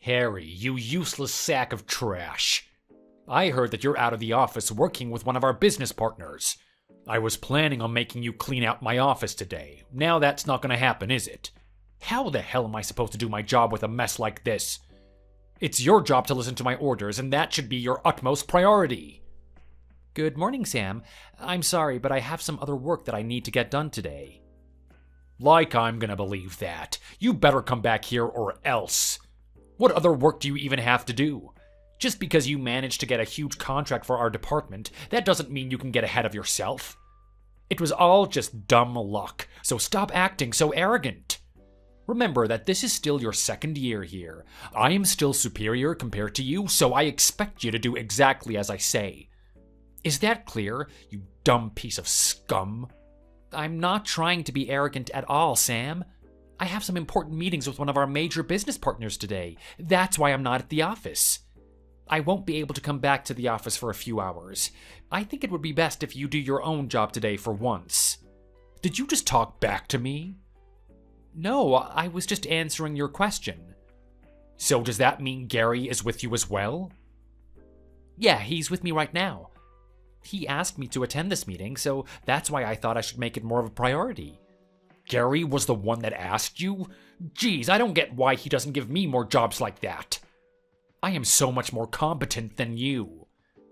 Harry, you useless sack of trash. I heard that you're out of the office working with one of our business partners. I was planning on making you clean out my office today. Now that's not gonna happen, is it? How the hell am I supposed to do my job with a mess like this? It's your job to listen to my orders, and that should be your utmost priority. Good morning, Sam. I'm sorry, but I have some other work that I need to get done today. Like I'm gonna believe that. You better come back here or else. What other work do you even have to do? Just because you managed to get a huge contract for our department, that doesn't mean you can get ahead of yourself. It was all just dumb luck, so stop acting so arrogant. Remember that this is still your second year here. I am still superior compared to you, so I expect you to do exactly as I say. Is that clear, you dumb piece of scum? I'm not trying to be arrogant at all, Sam. I have some important meetings with one of our major business partners today. That's why I'm not at the office. I won't be able to come back to the office for a few hours. I think it would be best if you do your own job today for once. Did you just talk back to me? No, I was just answering your question. So does that mean Gary is with you as well? Yeah, he's with me right now. He asked me to attend this meeting, so that's why I thought I should make it more of a priority. Gary was the one that asked you? Geez, I don't get why he doesn't give me more jobs like that. I am so much more competent than you.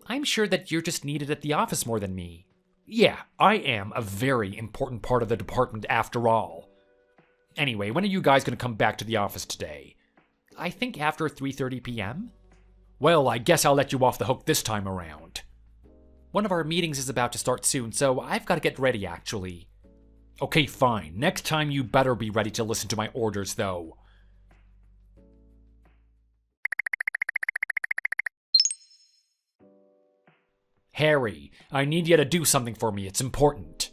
I'm sure that you're just needed at the office more than me. Yeah, I am a very important part of the department after all. Anyway, when are you guys going to come back to the office today? I think after 3:30 p.m. Well, I guess I'll let you off the hook this time around. One of our meetings is about to start soon, so I've got to get ready, actually. Okay, fine. Next time you better be ready to listen to my orders, though. Harry, I need you to do something for me. It's important.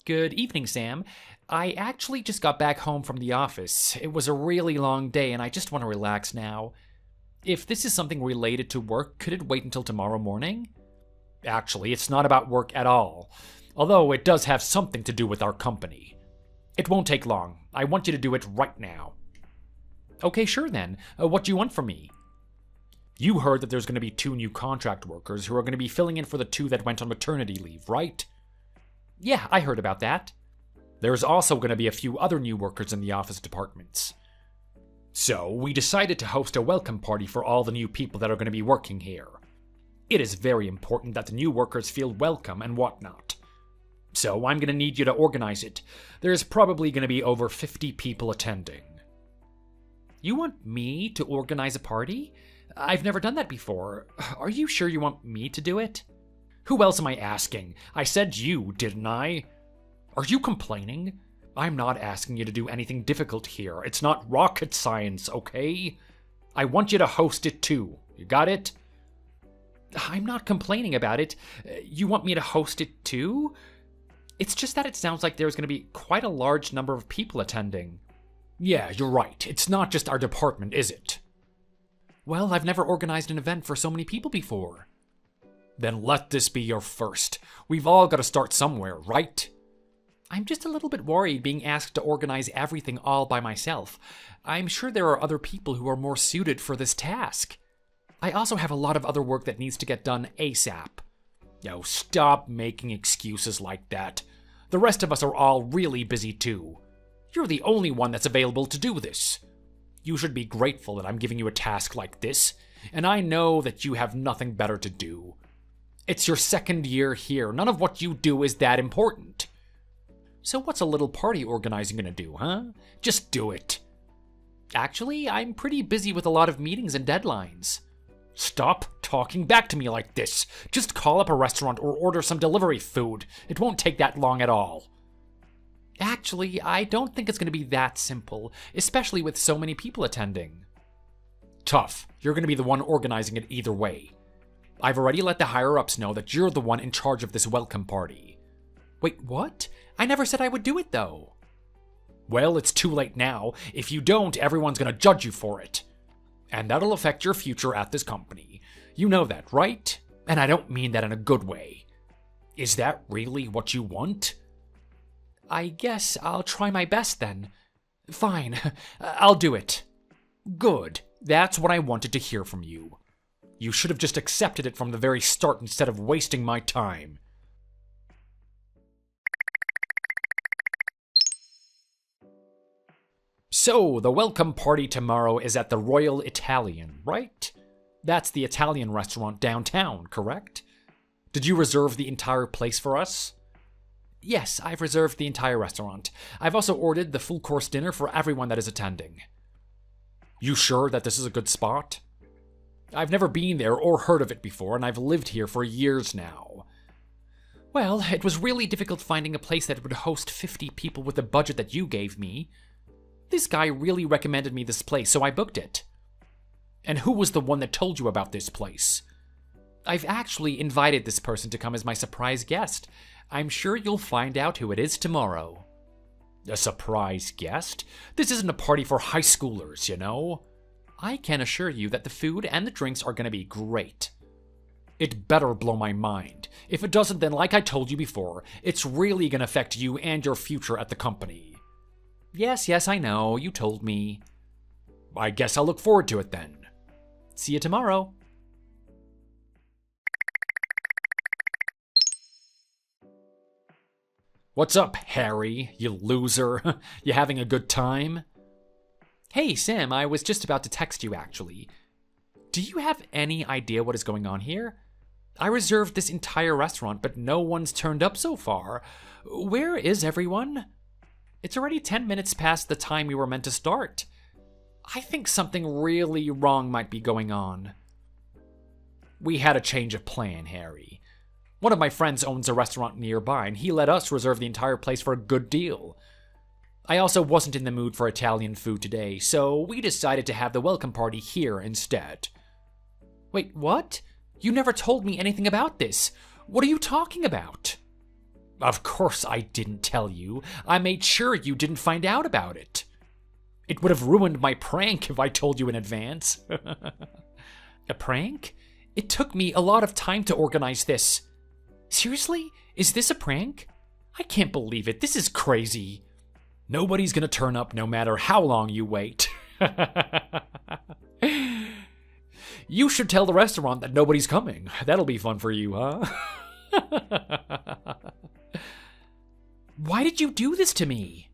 Good evening, Sam. I actually just got back home from the office. It was a really long day, and I just want to relax now. If this is something related to work, could it wait until tomorrow morning? Actually, it's not about work at all, although it does have something to do with our company. It won't take long. I want you to do it right now. Okay, sure then. What do you want from me? You heard that there's going to be 2 new contract workers who are going to be filling in for the 2 that went on maternity leave, right? Yeah, I heard about that. There's also going to be a few other new workers in the office departments. So, we decided to host a welcome party for all the new people that are going to be working here. It is very important that the new workers feel welcome and whatnot. So, I'm going to need you to organize it. There's probably going to be over 50 people attending. You want me to organize a party? I've never done that before. Are you sure you want me to do it? Who else am I asking? I said you, didn't I? Are you complaining? I'm not asking you to do anything difficult here. It's not rocket science, okay? I want you to host it too. You got it? I'm not complaining about it. You want me to host it too? It's just that it sounds like there's going to be quite a large number of people attending. Yeah, you're right. It's not just our department, is it? Well, I've never organized an event for so many people before. Then let this be your first. We've all got to start somewhere, right? I'm just a little bit worried being asked to organize everything all by myself. I'm sure there are other people who are more suited for this task. I also have a lot of other work that needs to get done ASAP. Yo, stop making excuses like that. The rest of us are all really busy too. You're the only one that's available to do this. You should be grateful that I'm giving you a task like this, and I know that you have nothing better to do. It's your second year here. None of what you do is that important. So what's a little party organizing gonna do, huh? Just do it. Actually, I'm pretty busy with a lot of meetings and deadlines. Stop talking back to me like this. Just call up a restaurant or order some delivery food. It won't take that long at all. Actually, I don't think it's going to be that simple, especially with so many people attending. Tough. You're going to be the one organizing it either way. I've already let the higher-ups know that you're the one in charge of this welcome party. Wait, what? I never said I would do it, though. Well, it's too late now. If you don't, everyone's going to judge you for it. And that'll affect your future at this company. You know that, right? And I don't mean that in a good way. Is that really what you want? I guess I'll try my best then. Fine, I'll do it. Good. That's what I wanted to hear from you. You should have just accepted it from the very start instead of wasting my time. So, the welcome party tomorrow is at the Royal Italian, right? That's the Italian restaurant downtown, correct? Did you reserve the entire place for us? Yes, I've reserved the entire restaurant. I've also ordered the full-course dinner for everyone that is attending. You sure that this is a good spot? I've never been there or heard of it before, and I've lived here for years now. Well, it was really difficult finding a place that would host 50 people with the budget that you gave me. This guy really recommended me this place, so I booked it. And who was the one that told you about this place? I've actually invited this person to come as my surprise guest. I'm sure you'll find out who it is tomorrow. A surprise guest? This isn't a party for high schoolers, you know? I can assure you that the food and the drinks are going to be great. It better blow my mind. If it doesn't, then like I told you before, it's really going to affect you and your future at the company. Yes, I know. You told me. I guess I'll look forward to it then. See you tomorrow. What's up, Harry, you loser? You having a good time? Hey, Sam, I was just about to text you, actually. Do you have any idea what is going on here? I reserved this entire restaurant, but no one's turned up so far. Where is everyone? It's already 10 minutes past the time we were meant to start. I think something really wrong might be going on. We had a change of plan, Harry. One of my friends owns a restaurant nearby, and he let us reserve the entire place for a good deal. I also wasn't in the mood for Italian food today, so we decided to have the welcome party here instead. Wait, what? You never told me anything about this. What are you talking about? Of course I didn't tell you. I made sure you didn't find out about it. It would have ruined my prank if I told you in advance. A prank? It took me a lot of time to organize this. Seriously? Is this a prank? I can't believe it. This is crazy. Nobody's gonna turn up no matter how long you wait. You should tell the restaurant that nobody's coming. That'll be fun for you, huh? Why did you do this to me?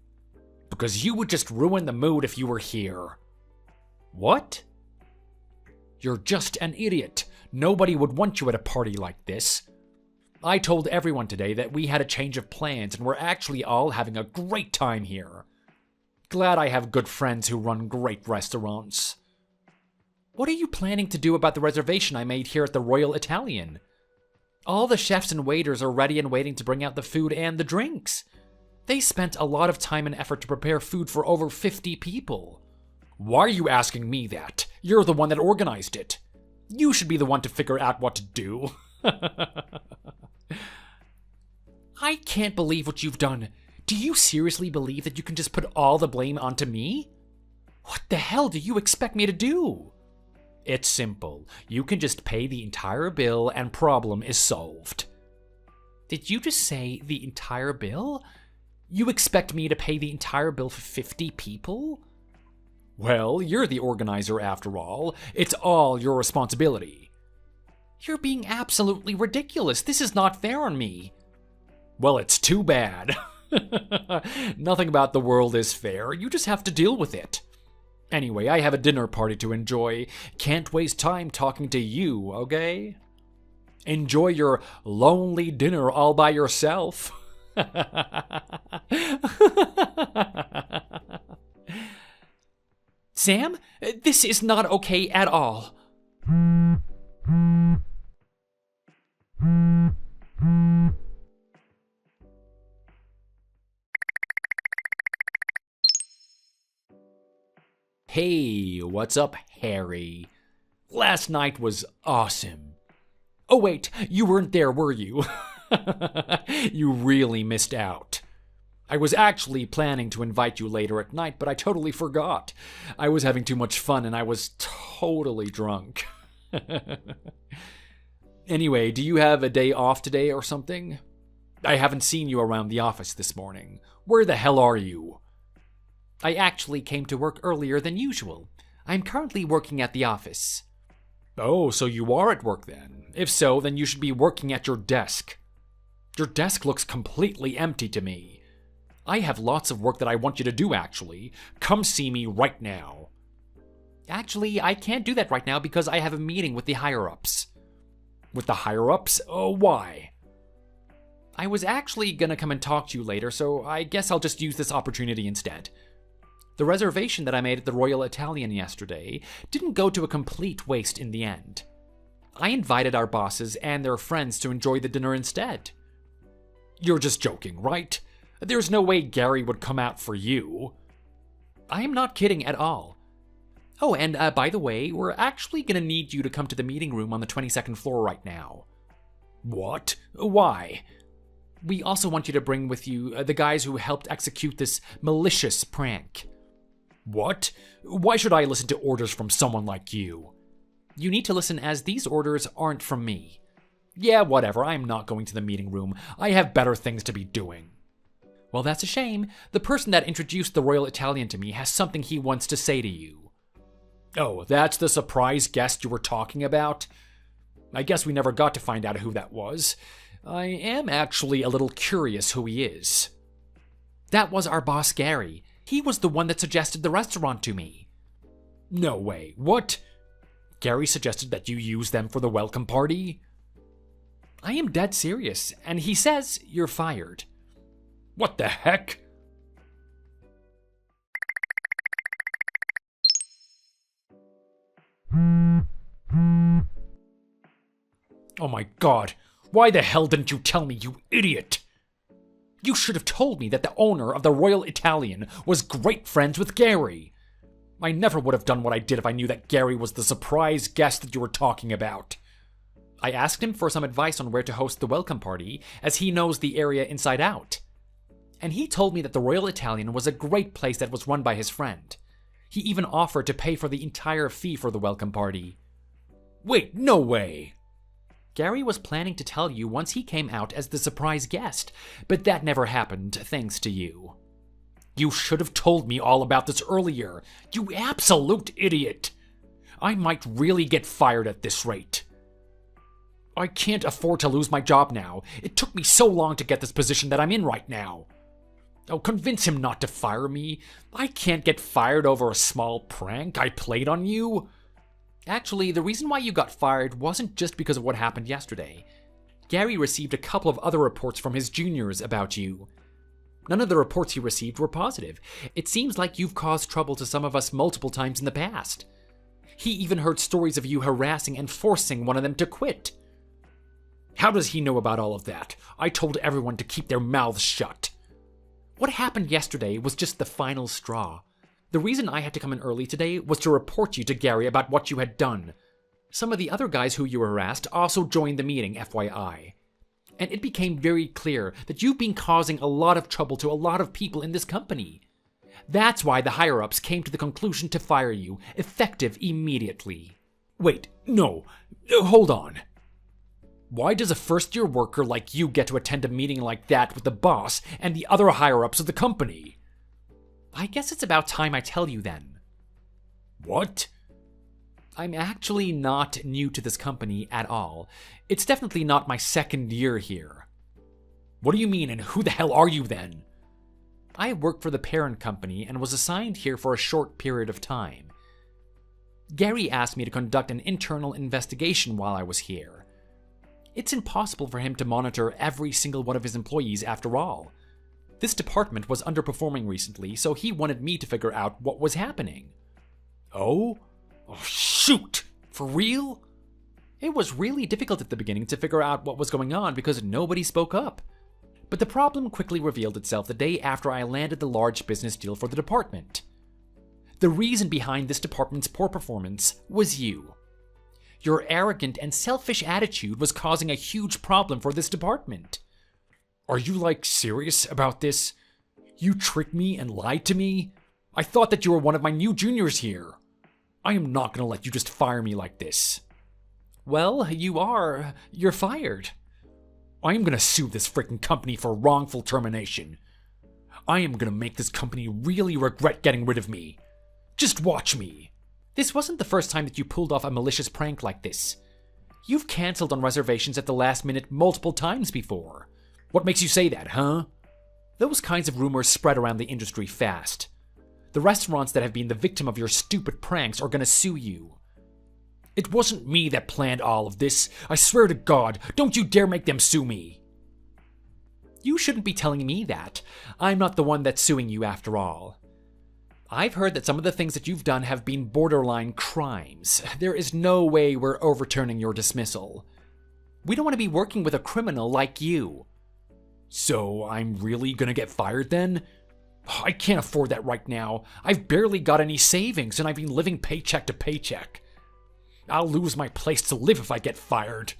Because you would just ruin the mood if you were here. What? You're just an idiot. Nobody would want you at a party like this. I told everyone today that we had a change of plans and we're actually all having a great time here. Glad I have good friends who run great restaurants. What are you planning to do about the reservation I made here at the Royal Italian? All the chefs and waiters are ready and waiting to bring out the food and the drinks. They spent a lot of time and effort to prepare food for over 50 people. Why are you asking me that? You're the one that organized it. You should be the one to figure out what to do. I can't believe what you've done. Do you seriously believe that you can just put all the blame onto me? What the hell do you expect me to do? It's simple. You can just pay the entire bill and problem is solved. Did you just say the entire bill? You expect me to pay the entire bill for 50 people? Well, you're the organizer after all. It's all your responsibility. You're being absolutely ridiculous. This is not fair on me. Well, it's too bad. Nothing about the world is fair. You just have to deal with it. Anyway, I have a dinner party to enjoy. Can't waste time talking to you, okay? Enjoy your lonely dinner all by yourself. Sam, this is not okay at all. Hey, what's up, Harry? Last night was awesome. Oh wait, you weren't there, were you? You really missed out. I was actually planning to invite you later at night, but I totally forgot. I was having too much fun and I was totally drunk. Anyway, do you have a day off today or something? I haven't seen you around the office this morning. Where the hell are you? I actually came to work earlier than usual. I'm currently working at the office. Oh, so you are at work then? If so, then you should be working at your desk. Your desk looks completely empty to me. I have lots of work that I want you to do, actually. Come see me right now. Actually, I can't do that right now because I have a meeting with the higher-ups. With the higher-ups? Why? I was actually gonna come and talk to you later, so I guess I'll just use this opportunity instead. The reservation that I made at the Royal Italian yesterday didn't go to a complete waste in the end. I invited our bosses and their friends to enjoy the dinner instead. You're just joking, right? There's no way Gary would come out for you. I am not kidding at all. Oh, and by the way, we're actually gonna need you to come to the meeting room on the 22nd floor right now. What? Why? We also want you to bring with you the guys who helped execute this malicious prank. What? Why should I listen to orders from someone like you? You need to listen, as these orders aren't from me. Yeah, whatever. I'm not going to the meeting room. I have better things to be doing. Well, that's a shame. The person that introduced the Royal Italian to me has something he wants to say to you. Oh, that's the surprise guest you were talking about? I guess we never got to find out who that was. I am actually a little curious who he is. That was our boss, Gary. He was the one that suggested the restaurant to me. No way. What? Gary suggested that you use them for the welcome party? I am dead serious, and he says you're fired. What the heck? Oh my god. Why the hell didn't you tell me, you idiot? You should have told me that the owner of the Royal Italian was great friends with Gary. I never would have done what I did if I knew that Gary was the surprise guest that you were talking about. I asked him for some advice on where to host the welcome party, as he knows the area inside out. And he told me that the Royal Italian was a great place that was run by his friend. He even offered to pay for the entire fee for the welcome party. Wait, no way! Gary was planning to tell you once he came out as the surprise guest, but that never happened, thanks to you. You should have told me all about this earlier, you absolute idiot! I might really get fired at this rate. I can't afford to lose my job now. It took me so long to get this position that I'm in right now. Oh, convince him not to fire me. I can't get fired over a small prank I played on you. Actually, the reason why you got fired wasn't just because of what happened yesterday. Gary received a couple of other reports from his juniors about you. None of the reports he received were positive. It seems like you've caused trouble to some of us multiple times in the past. He even heard stories of you harassing and forcing one of them to quit. How does he know about all of that? I told everyone to keep their mouths shut. What happened yesterday was just the final straw. The reason I had to come in early today was to report you to Gary about what you had done. Some of the other guys who you harassed also joined the meeting, FYI. And it became very clear that you've been causing a lot of trouble to a lot of people in this company. That's why the higher-ups came to the conclusion to fire you, effective immediately. Wait, no, hold on. Why does a first-year worker like you get to attend a meeting like that with the boss and the other higher-ups of the company? I guess it's about time I tell you then. What? I'm actually not new to this company at all. It's definitely not my second year here. What do you mean, and who the hell are you then? I work for the parent company and was assigned here for a short period of time. Gary asked me to conduct an internal investigation while I was here. It's impossible for him to monitor every single one of his employees after all. This department was underperforming recently, so he wanted me to figure out what was happening. Oh? Oh, shoot! For real? It was really difficult at the beginning to figure out what was going on because nobody spoke up. But the problem quickly revealed itself the day after I landed the large business deal for the department. The reason behind this department's poor performance was you. Your arrogant and selfish attitude was causing a huge problem for this department. Are you, serious about this? You tricked me and lied to me? I thought that you were one of my new juniors here. I am not gonna let you just fire me like this. Well, you're fired. I am gonna sue this freaking company for wrongful termination. I am gonna make this company really regret getting rid of me. Just watch me. This wasn't the first time that you pulled off a malicious prank like this. You've cancelled on reservations at the last minute multiple times before. What makes you say that, huh? Those kinds of rumors spread around the industry fast. The restaurants that have been the victim of your stupid pranks are gonna sue you. It wasn't me that planned all of this. I swear to God, don't you dare make them sue me. You shouldn't be telling me that. I'm not the one that's suing you after all. I've heard that some of the things that you've done have been borderline crimes. There is no way we're overturning your dismissal. We don't want to be working with a criminal like you. So I'm really gonna get fired then? I can't afford that right now. I've barely got any savings and I've been living paycheck to paycheck. I'll lose my place to live if I get fired.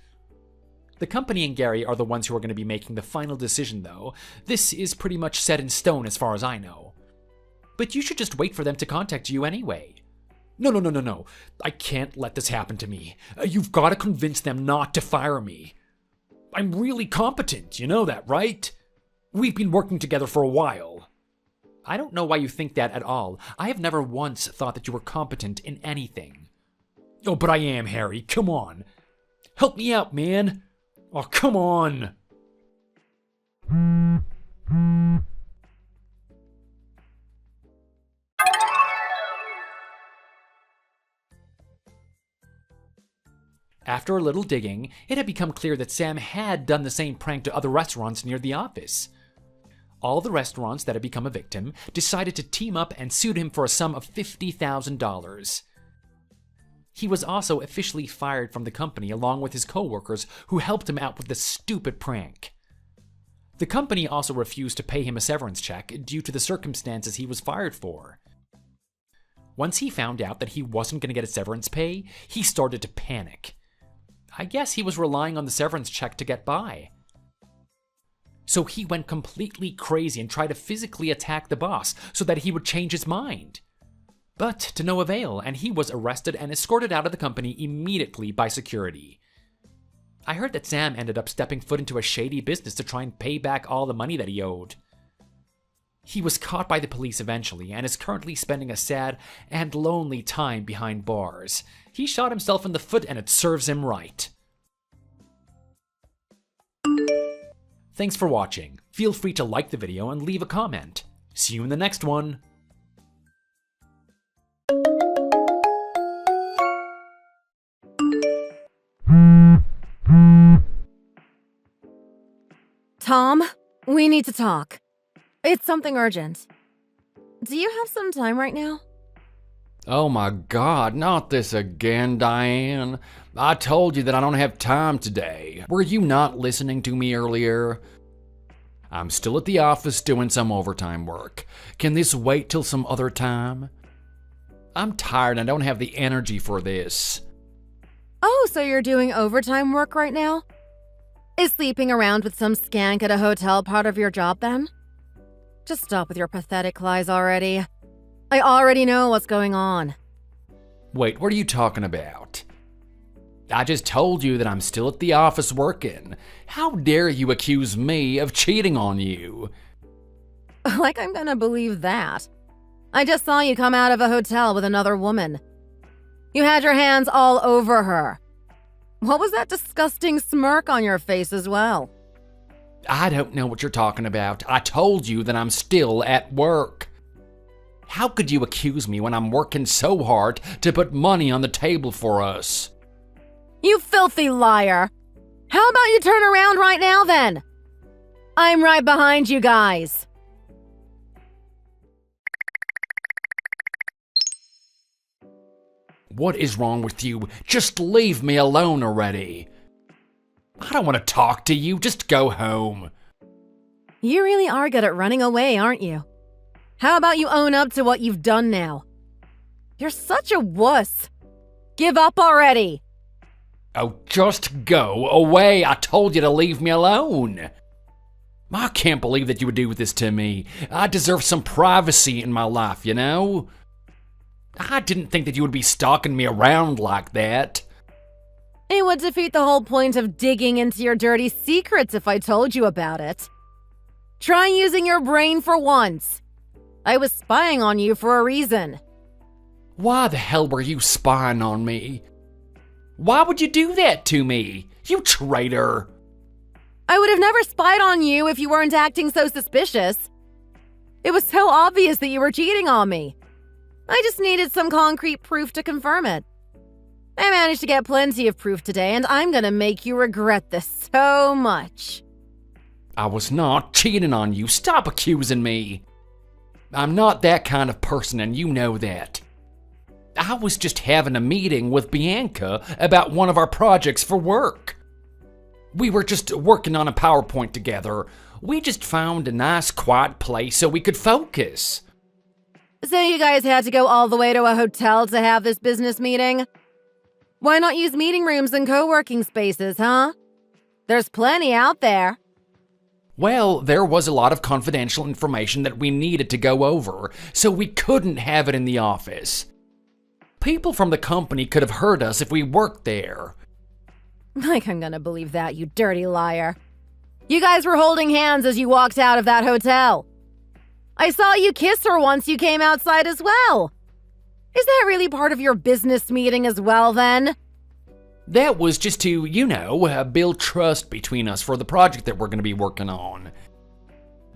The company and Gary are the ones who are going to be making the final decision, though. This is pretty much set in stone as far as I know. But you should just wait for them to contact you anyway. No. I can't let this happen to me. You've got to convince them not to fire me. I'm really competent, you know that, right? We've been working together for a while. I don't know why you think that at all. I have never once thought that you were competent in anything. Oh, but I am, Harry. Come on. Help me out, man. Oh, come on. After a little digging, it had become clear that Sam had done the same prank to other restaurants near the office. All the restaurants that had become a victim decided to team up and sued him for a sum of $50,000. He was also officially fired from the company along with his co-workers who helped him out with the stupid prank. The company also refused to pay him a severance check due to the circumstances he was fired for. Once he found out that he wasn't going to get a severance pay, he started to panic. I guess he was relying on the severance check to get by. So he went completely crazy and tried to physically attack the boss so that he would change his mind. But to no avail, and he was arrested and escorted out of the company immediately by security. I heard that Sam ended up stepping foot into a shady business to try and pay back all the money that he owed. He was caught by the police eventually and is currently spending a sad and lonely time behind bars. He shot himself in the foot and it serves him right. Thanks for watching. Feel free to like the video and leave a comment. See you in the next one. Tom, we need to talk. It's something urgent. Do you have some time right now? Oh my God, not this again, Diane. I told you that I don't have time today. Were you not listening to me earlier? I'm still at the office doing some overtime work. Can this wait till some other time? I'm tired and I don't have the energy for this. Oh, so you're doing overtime work right now? Is sleeping around with some skank at a hotel part of your job then? Just stop with your pathetic lies already. I already know what's going on. Wait, what are you talking about? I just told you that I'm still at the office working. How dare you accuse me of cheating on you? Like I'm gonna believe that. I just saw you come out of a hotel with another woman. You had your hands all over her. What was that disgusting smirk on your face as well? I don't know what you're talking about. I told you that I'm still at work. How could you accuse me when I'm working so hard to put money on the table for us? You filthy liar! How about you turn around right now then? I'm right behind you guys. What is wrong with you? Just leave me alone already. I don't want to talk to you. Just go home. You really are good at running away, aren't you? How about you own up to what you've done now? You're such a wuss. Give up already. Oh, just go away. I told you to leave me alone. I can't believe that you would do this to me. I deserve some privacy in my life, you know? I didn't think that you would be stalking me around like that. It would defeat the whole point of digging into your dirty secrets if I told you about it. Try using your brain for once. I was spying on you for a reason. Why the hell were you spying on me? Why would you do that to me? You traitor! I would have never spied on you if you weren't acting so suspicious. It was so obvious that you were cheating on me. I just needed some concrete proof to confirm it. I managed to get plenty of proof today, and I'm gonna make you regret this so much. I was not cheating on you. Stop accusing me. I'm not that kind of person, and you know that. I was just having a meeting with Bianca about one of our projects for work. We were just working on a PowerPoint together. We just found a nice, quiet place so we could focus. So you guys had to go all the way to a hotel to have this business meeting? Why not use meeting rooms and co-working spaces, huh? There's plenty out there. Well, there was a lot of confidential information that we needed to go over, so we couldn't have it in the office. People from the company could have heard us if we worked there. Like I'm gonna believe that, you dirty liar. You guys were holding hands as you walked out of that hotel. I saw you kiss her once you came outside as well. Is that really part of your business meeting as well, then? That was just to, build trust between us for the project that we're going to be working on.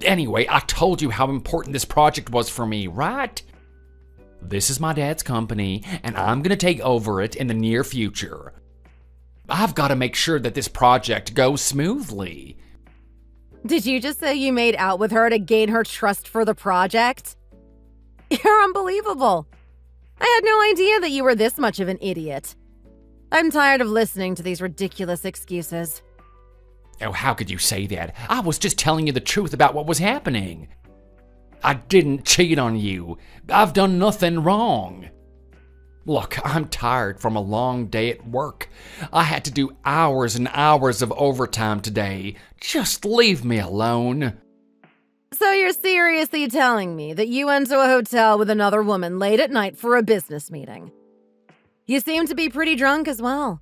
Anyway, I told you how important this project was for me, right? This is my dad's company, and I'm going to take over it in the near future. I've got to make sure that this project goes smoothly. Did you just say you made out with her to gain her trust for the project? You're unbelievable. I had no idea that you were this much of an idiot. I'm tired of listening to these ridiculous excuses. Oh, how could you say that? I was just telling you the truth about what was happening. I didn't cheat on you. I've done nothing wrong. Look, I'm tired from a long day at work. I had to do hours and hours of overtime today. Just leave me alone. So you're seriously telling me that you went to a hotel with another woman late at night for a business meeting? You seem to be pretty drunk as well.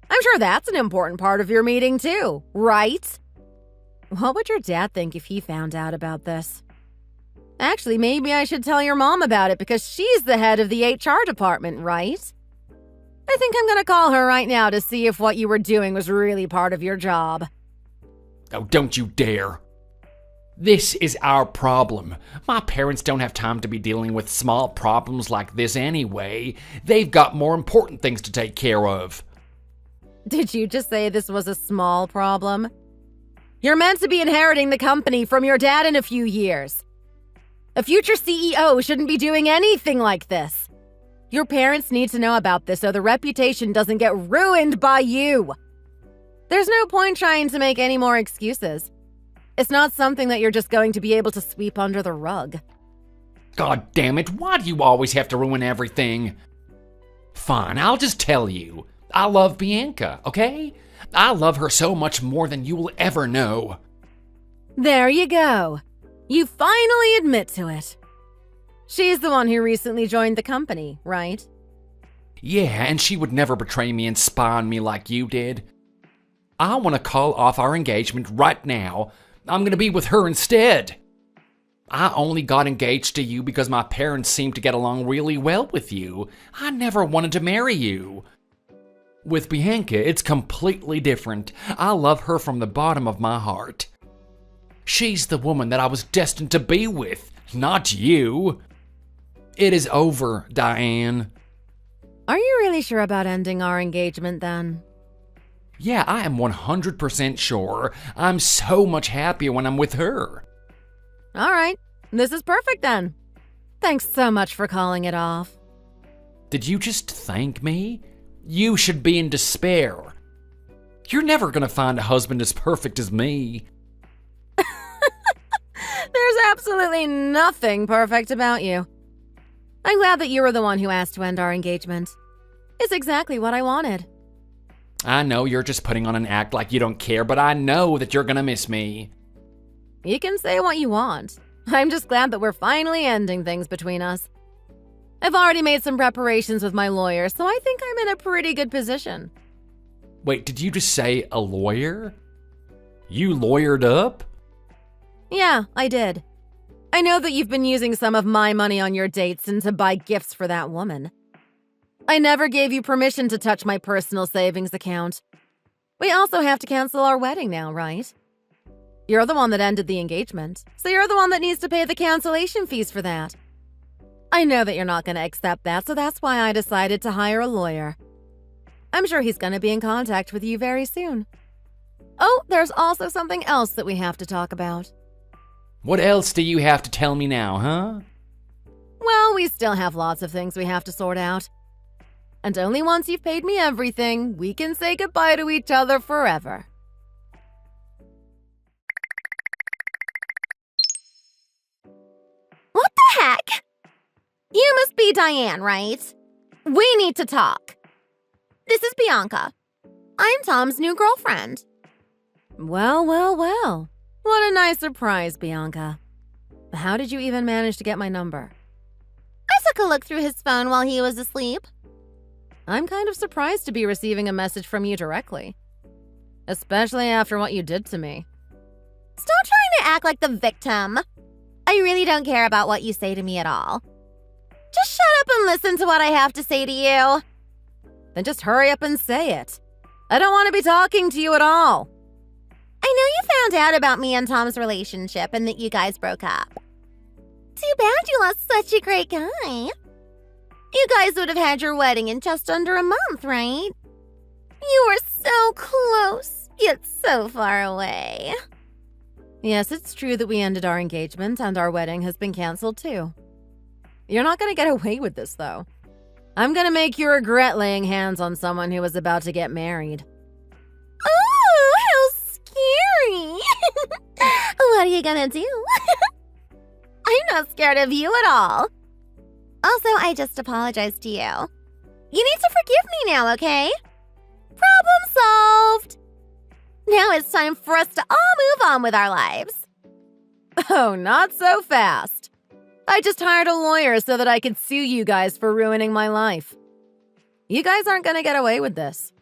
I'm sure that's an important part of your meeting too, right? What would your dad think if he found out about this? Actually, maybe I should tell your mom about it because she's the head of the HR department, right? I think I'm gonna call her right now to see if what you were doing was really part of your job. Oh, don't you dare. This is our problem. My parents don't have time to be dealing with small problems like this anyway. They've got more important things to take care of. Did you just say this was a small problem? You're meant to be inheriting the company from your dad in a few years. A future CEO shouldn't be doing anything like this. Your parents need to know about this so the reputation doesn't get ruined by you. There's no point trying to make any more excuses. It's not something that you're just going to be able to sweep under the rug. God damn it, why do you always have to ruin everything? Fine, I'll just tell you. I love Bianca, okay? I love her so much more than you will ever know. There you go. You finally admit to it. She's the one who recently joined the company, right? Yeah, and she would never betray me and spy on me like you did. I want to call off our engagement right now. I'm going to be with her instead. I only got engaged to you because my parents seemed to get along really well with you. I never wanted to marry you. With Bianca, it's completely different. I love her from the bottom of my heart. She's the woman that I was destined to be with, not you. It is over, Diane. Are you really sure about ending our engagement then? Yeah, I am 100% sure. I'm so much happier when I'm with her. All right, this is perfect then. Thanks so much for calling it off. Did you just thank me? You should be in despair. You're never gonna find a husband as perfect as me. There's absolutely nothing perfect about you. I'm glad that you were the one who asked to end our engagement. It's exactly what I wanted. I know you're just putting on an act like you don't care, but I know that you're gonna miss me. You can say what you want. I'm just glad that we're finally ending things between us. I've already made some preparations with my lawyer, so I think I'm in a pretty good position. Wait, did you just say a lawyer? You lawyered up? Yeah, I did. I know that you've been using some of my money on your dates and to buy gifts for that woman. I never gave you permission to touch my personal savings account. We also have to cancel our wedding now, right? You're the one that ended the engagement, so you're the one that needs to pay the cancellation fees for that. I know that you're not going to accept that, so that's why I decided to hire a lawyer. I'm sure he's going to be in contact with you very soon. Oh, there's also something else that we have to talk about. What else do you have to tell me now, huh? Well, we still have lots of things we have to sort out. And only once you've paid me everything, we can say goodbye to each other forever. What the heck? You must be Diane, right? We need to talk. This is Bianca. I'm Tom's new girlfriend. Well, well, well. What a nice surprise, Bianca. How did you even manage to get my number? I took a look through his phone while he was asleep. I'm kind of surprised to be receiving a message from you directly. Especially after what you did to me. Stop trying to act like the victim. I really don't care about what you say to me at all. Just shut up and listen to what I have to say to you. Then just hurry up and say it. I don't want to be talking to you at all. I know you found out about me and Tom's relationship and that you guys broke up. Too bad you lost such a great guy. You guys would have had your wedding in just under a month, right? You were so close, yet so far away. Yes, it's true that we ended our engagement and our wedding has been canceled too. You're not going to get away with this, though. I'm going to make you regret laying hands on someone who was about to get married. Oh, how scary! What are you gonna do? I'm not scared of you at all. Also, I just apologized to you. You need to forgive me now, okay? Problem solved! Now it's time for us to all move on with our lives. Oh, not so fast. I just hired a lawyer so that I could sue you guys for ruining my life. You guys aren't going to get away with this.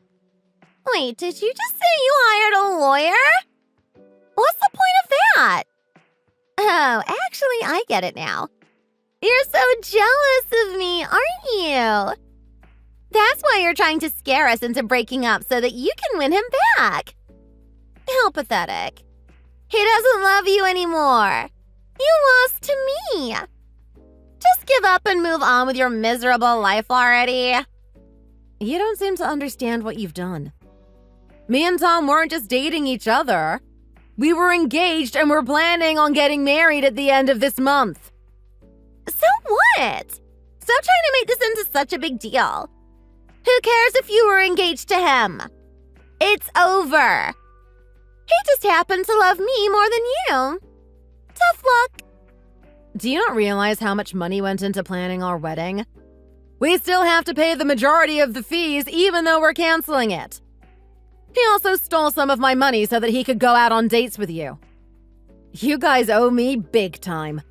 Wait, did you just say you hired a lawyer? What's the point of that? Oh, actually, I get it now. You're so jealous of me, aren't you? That's why you're trying to scare us into breaking up so that you can win him back. How pathetic. He doesn't love you anymore. You lost to me. Just give up and move on with your miserable life already. You don't seem to understand what you've done. Me and Tom weren't just dating each other. We were engaged and we're planning on getting married at the end of this month. So what? Stop trying to make this into such a big deal. Who cares if you were engaged to him? It's over. He just happened to love me more than you. Tough luck. Do you not realize how much money went into planning our wedding? We still have to pay the majority of the fees even though we're canceling it. He also stole some of my money so that he could go out on dates with you. You guys owe me big time.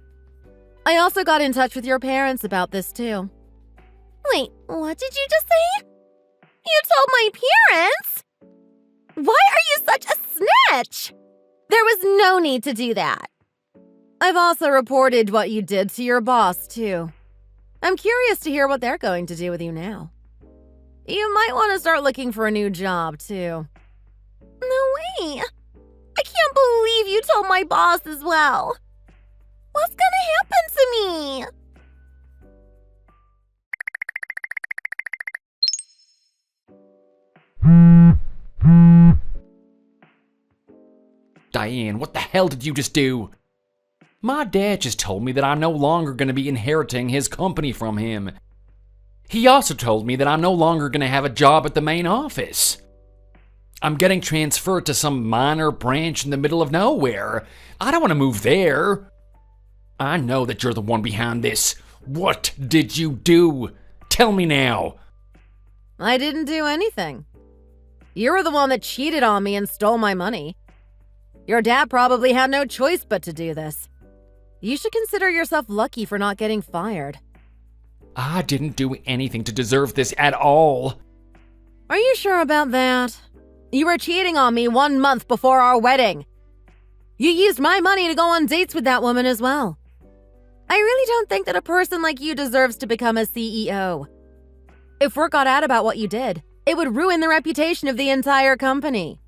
I also got in touch with your parents about this too. Wait, what did you just say? You told my parents? Why are you such a snitch? There was no need to do that. I've also reported what you did to your boss too. I'm curious to hear what they're going to do with you now. You might want to start looking for a new job too. No way. I can't believe you told my boss as well. What's gonna happen to me? Diane, what the hell did you just do? My dad just told me that I'm no longer going to be inheriting his company from him. He also told me that I'm no longer going to have a job at the main office. I'm getting transferred to some minor branch in the middle of nowhere. I don't want to move there. I know that you're the one behind this. What did you do? Tell me now. I didn't do anything. You were the one that cheated on me and stole my money. Your dad probably had no choice but to do this. You should consider yourself lucky for not getting fired. I didn't do anything to deserve this at all. Are you sure about that? You were cheating on me 1 month before our wedding. You used my money to go on dates with that woman as well. I really don't think that a person like you deserves to become a CEO. If word got out about what you did, it would ruin the reputation of the entire company.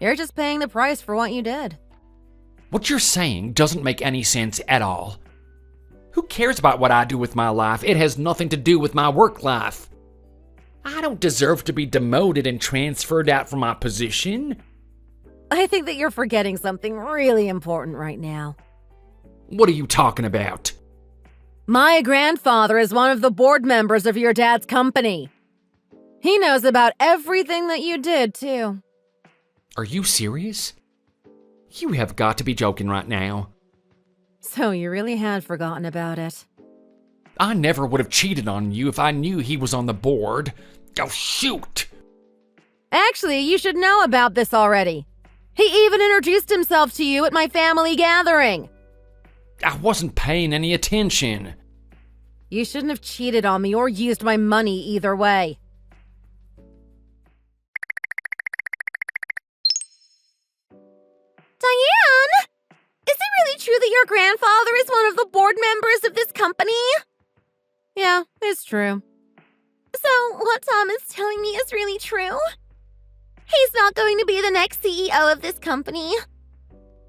You're just paying the price for what you did. What you're saying doesn't make any sense at all. Who cares about what I do with my life? It has nothing to do with my work life. I don't deserve to be demoted and transferred out from my position. I think that you're forgetting something really important right now. What are you talking about? My grandfather is one of the board members of your dad's company. He knows about everything that you did, too. Are you serious? You have got to be joking right now. So you really had forgotten about it. I never would have cheated on you if I knew he was on the board. Oh, shoot! Actually, you should know about this already. He even introduced himself to you at my family gathering. I wasn't paying any attention. You shouldn't have cheated on me or used my money either way. Diane! Is it really true that your grandfather is one of the board members of this company? Yeah, it's true. So, what Tom is telling me is really true? He's not going to be the next CEO of this company.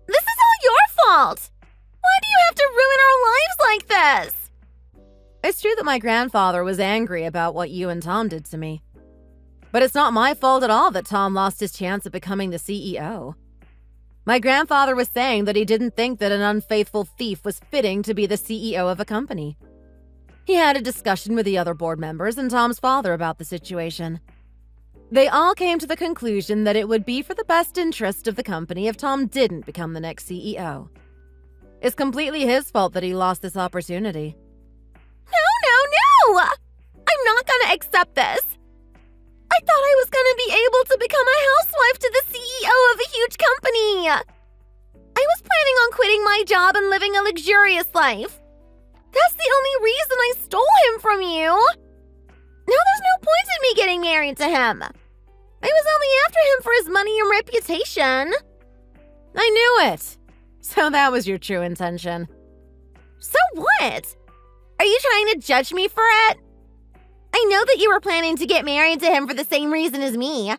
This is all your fault! Why do you have to ruin our lives like this? It's true that my grandfather was angry about what you and Tom did to me. But it's not my fault at all that Tom lost his chance of becoming the CEO. My grandfather was saying that he didn't think that an unfaithful thief was fitting to be the CEO of a company. He had a discussion with the other board members and Tom's father about the situation. They all came to the conclusion that it would be for the best interest of the company if Tom didn't become the next CEO. It's completely his fault that he lost this opportunity. No! I'm not gonna accept this. I thought I was gonna be able to become a housewife to the CEO of a huge company. I was planning on quitting my job and living a luxurious life. That's the only reason I stole him from you. Now there's no point in me getting married to him. I was only after him for his money and reputation. I knew it. So that was your true intention. So what? Are you trying to judge me for it? I know that you were planning to get married to him for the same reason as me.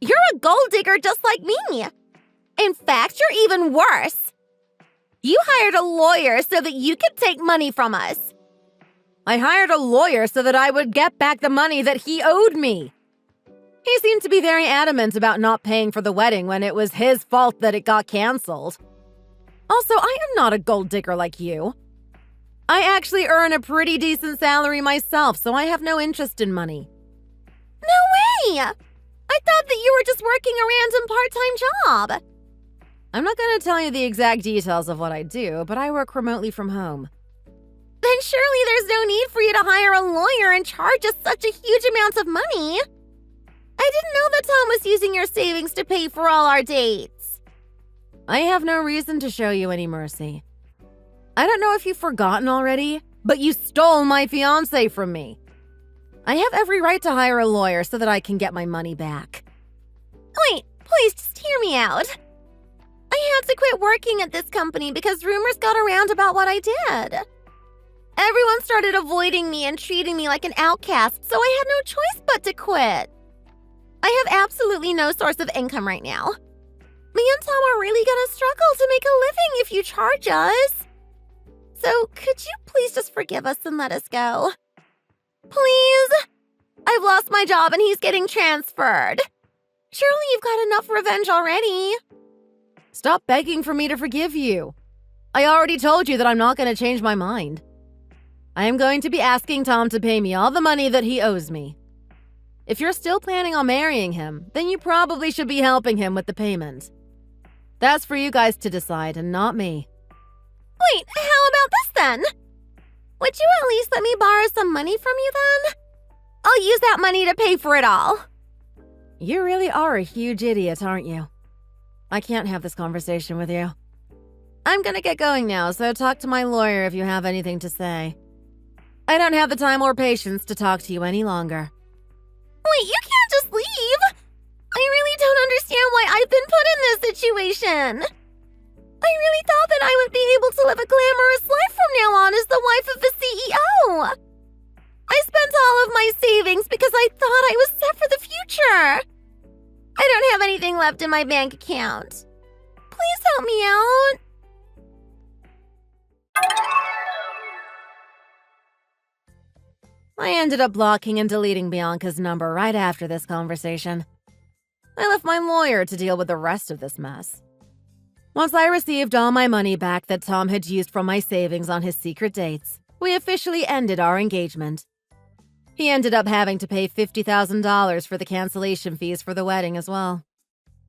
You're a gold digger just like me. In fact, you're even worse. You hired a lawyer so that you could take money from us. I hired a lawyer so that I would get back the money that he owed me. He seemed to be very adamant about not paying for the wedding when it was his fault that it got canceled. Also, I am not a gold digger like you. I actually earn a pretty decent salary myself, so I have no interest in money. No way! I thought that you were just working a random part-time job. I'm not going to tell you the exact details of what I do, but I work remotely from home. Then surely there's no need for you to hire a lawyer and charge us such a huge amount of money. I didn't know that Tom was using your savings to pay for all our dates. I have no reason to show you any mercy. I don't know if you've forgotten already, but you stole my fiancé from me. I have every right to hire a lawyer so that I can get my money back. Wait, please just hear me out. I had to quit working at this company because rumors got around about what I did. Everyone started avoiding me and treating me like an outcast, so I had no choice but to quit. I have absolutely no source of income right now. Me and Tom are really gonna struggle to make a living if you charge us. So could you please just forgive us and let us go? Please? I've lost my job and he's getting transferred. Surely you've got enough revenge already. Stop begging for me to forgive you. I already told you that I'm not going to change my mind. I am going to be asking Tom to pay me all the money that he owes me. If you're still planning on marrying him, then you probably should be helping him with the payment. That's for you guys to decide and not me. Wait, how about this then? Would you at least let me borrow some money from you then? I'll use that money to pay for it all. You really are a huge idiot, aren't you? I can't have this conversation with you. I'm gonna get going now, so talk to my lawyer if you have anything to say. I don't have the time or patience to talk to you any longer. Wait, you can't why I've been put in this situation. I really thought that I would be able to live a glamorous life from now on as the wife of the CEO. I spent all of my savings because I thought I was set for the future. I don't have anything left in my bank account. Please help me out. I ended up blocking and deleting Bianca's number right after this conversation. I left my lawyer to deal with the rest of this mess. Once I received all my money back that Tom had used from my savings on his secret dates, we officially ended our engagement. He ended up having to pay $50,000 for the cancellation fees for the wedding as well.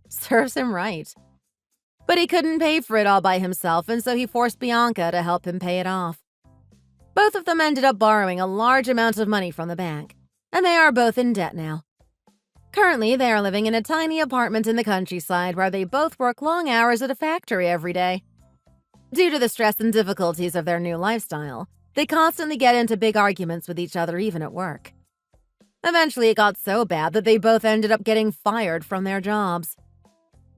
Serves him right. But he couldn't pay for it all by himself, and so he forced Bianca to help him pay it off. Both of them ended up borrowing a large amount of money from the bank, and they are both in debt now. Currently, they are living in a tiny apartment in the countryside where they both work long hours at a factory every day. Due to the stress and difficulties of their new lifestyle, they constantly get into big arguments with each other even at work. Eventually, it got so bad that they both ended up getting fired from their jobs.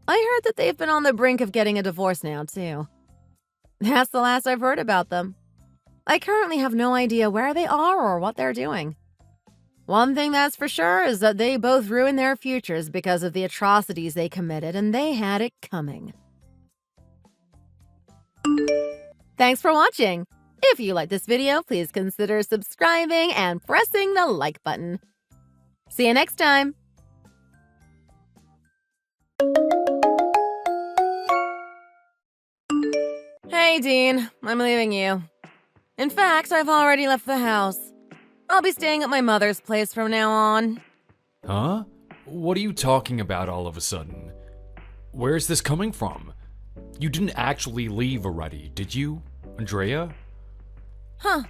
I heard that they've been on the brink of getting a divorce now, too. That's the last I've heard about them. I currently have no idea where they are or what they're doing. One thing that's for sure is that they both ruined their futures because of the atrocities they committed, and they had it coming. Thanks for watching! If you like this video, please consider subscribing and pressing the like button. See you next time! Hey, Dean. I'm leaving you. In fact, I've already left the house. I'll be staying at my mother's place from now on. Huh? What are you talking about all of a sudden? Where's this coming from? You didn't actually leave already, did you, Andrea? Huh.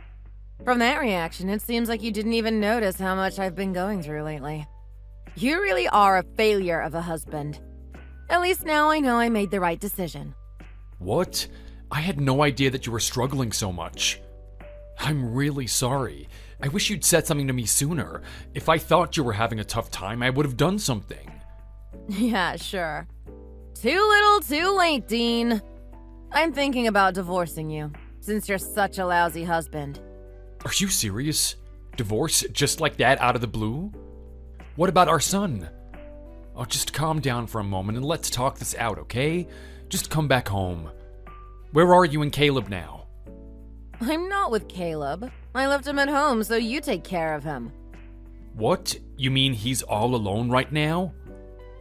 From that reaction, it seems like you didn't even notice how much I've been going through lately. You really are a failure of a husband. At least now I know I made the right decision. What? I had no idea that you were struggling so much. I'm really sorry. I wish you'd said something to me sooner. If I thought you were having a tough time, I would have done something. Yeah, sure. Too little, too late, Dean. I'm thinking about divorcing you, since you're such a lousy husband. Are you serious? Divorce just like that out of the blue? What about our son? Oh, just calm down for a moment and let's talk this out, okay? Just come back home. Where are you and Caleb now? I'm not with Caleb. I left him at home, so you take care of him. What? You mean he's all alone right now?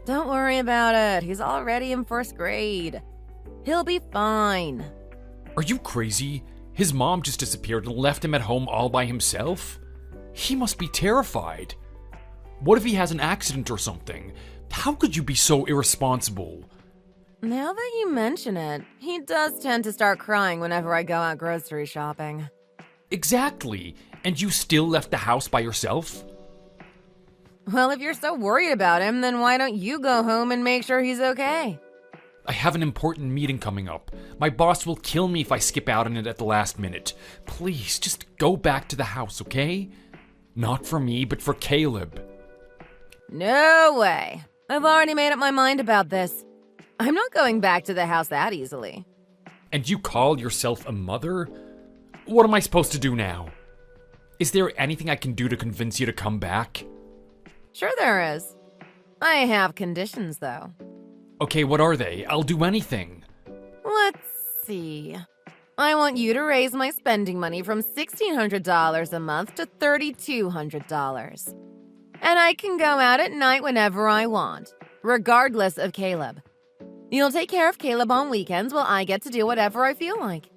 Don't worry about it. He's already in first grade. He'll be fine. Are you crazy? His mom just disappeared and left him at home all by himself? He must be terrified. What if he has an accident or something? How could you be so irresponsible? Now that you mention it, he does tend to start crying whenever I go out grocery shopping. Exactly. And you still left the house by yourself? Well, if you're so worried about him, then why don't you go home and make sure he's okay? I have an important meeting coming up. My boss will kill me if I skip out on it at the last minute. Please, just go back to the house, okay? Not for me, but for Caleb. No way. I've already made up my mind about this. I'm not going back to the house that easily. And you call yourself a mother? What am I supposed to do now? Is there anything I can do to convince you to come back? Sure there is. I have conditions, though. Okay, what are they? I'll do anything. Let's see. I want you to raise my spending money from $1,600 a month to $3,200. And I can go out at night whenever I want, regardless of Caleb. You'll take care of Caleb on weekends while I get to do whatever I feel like.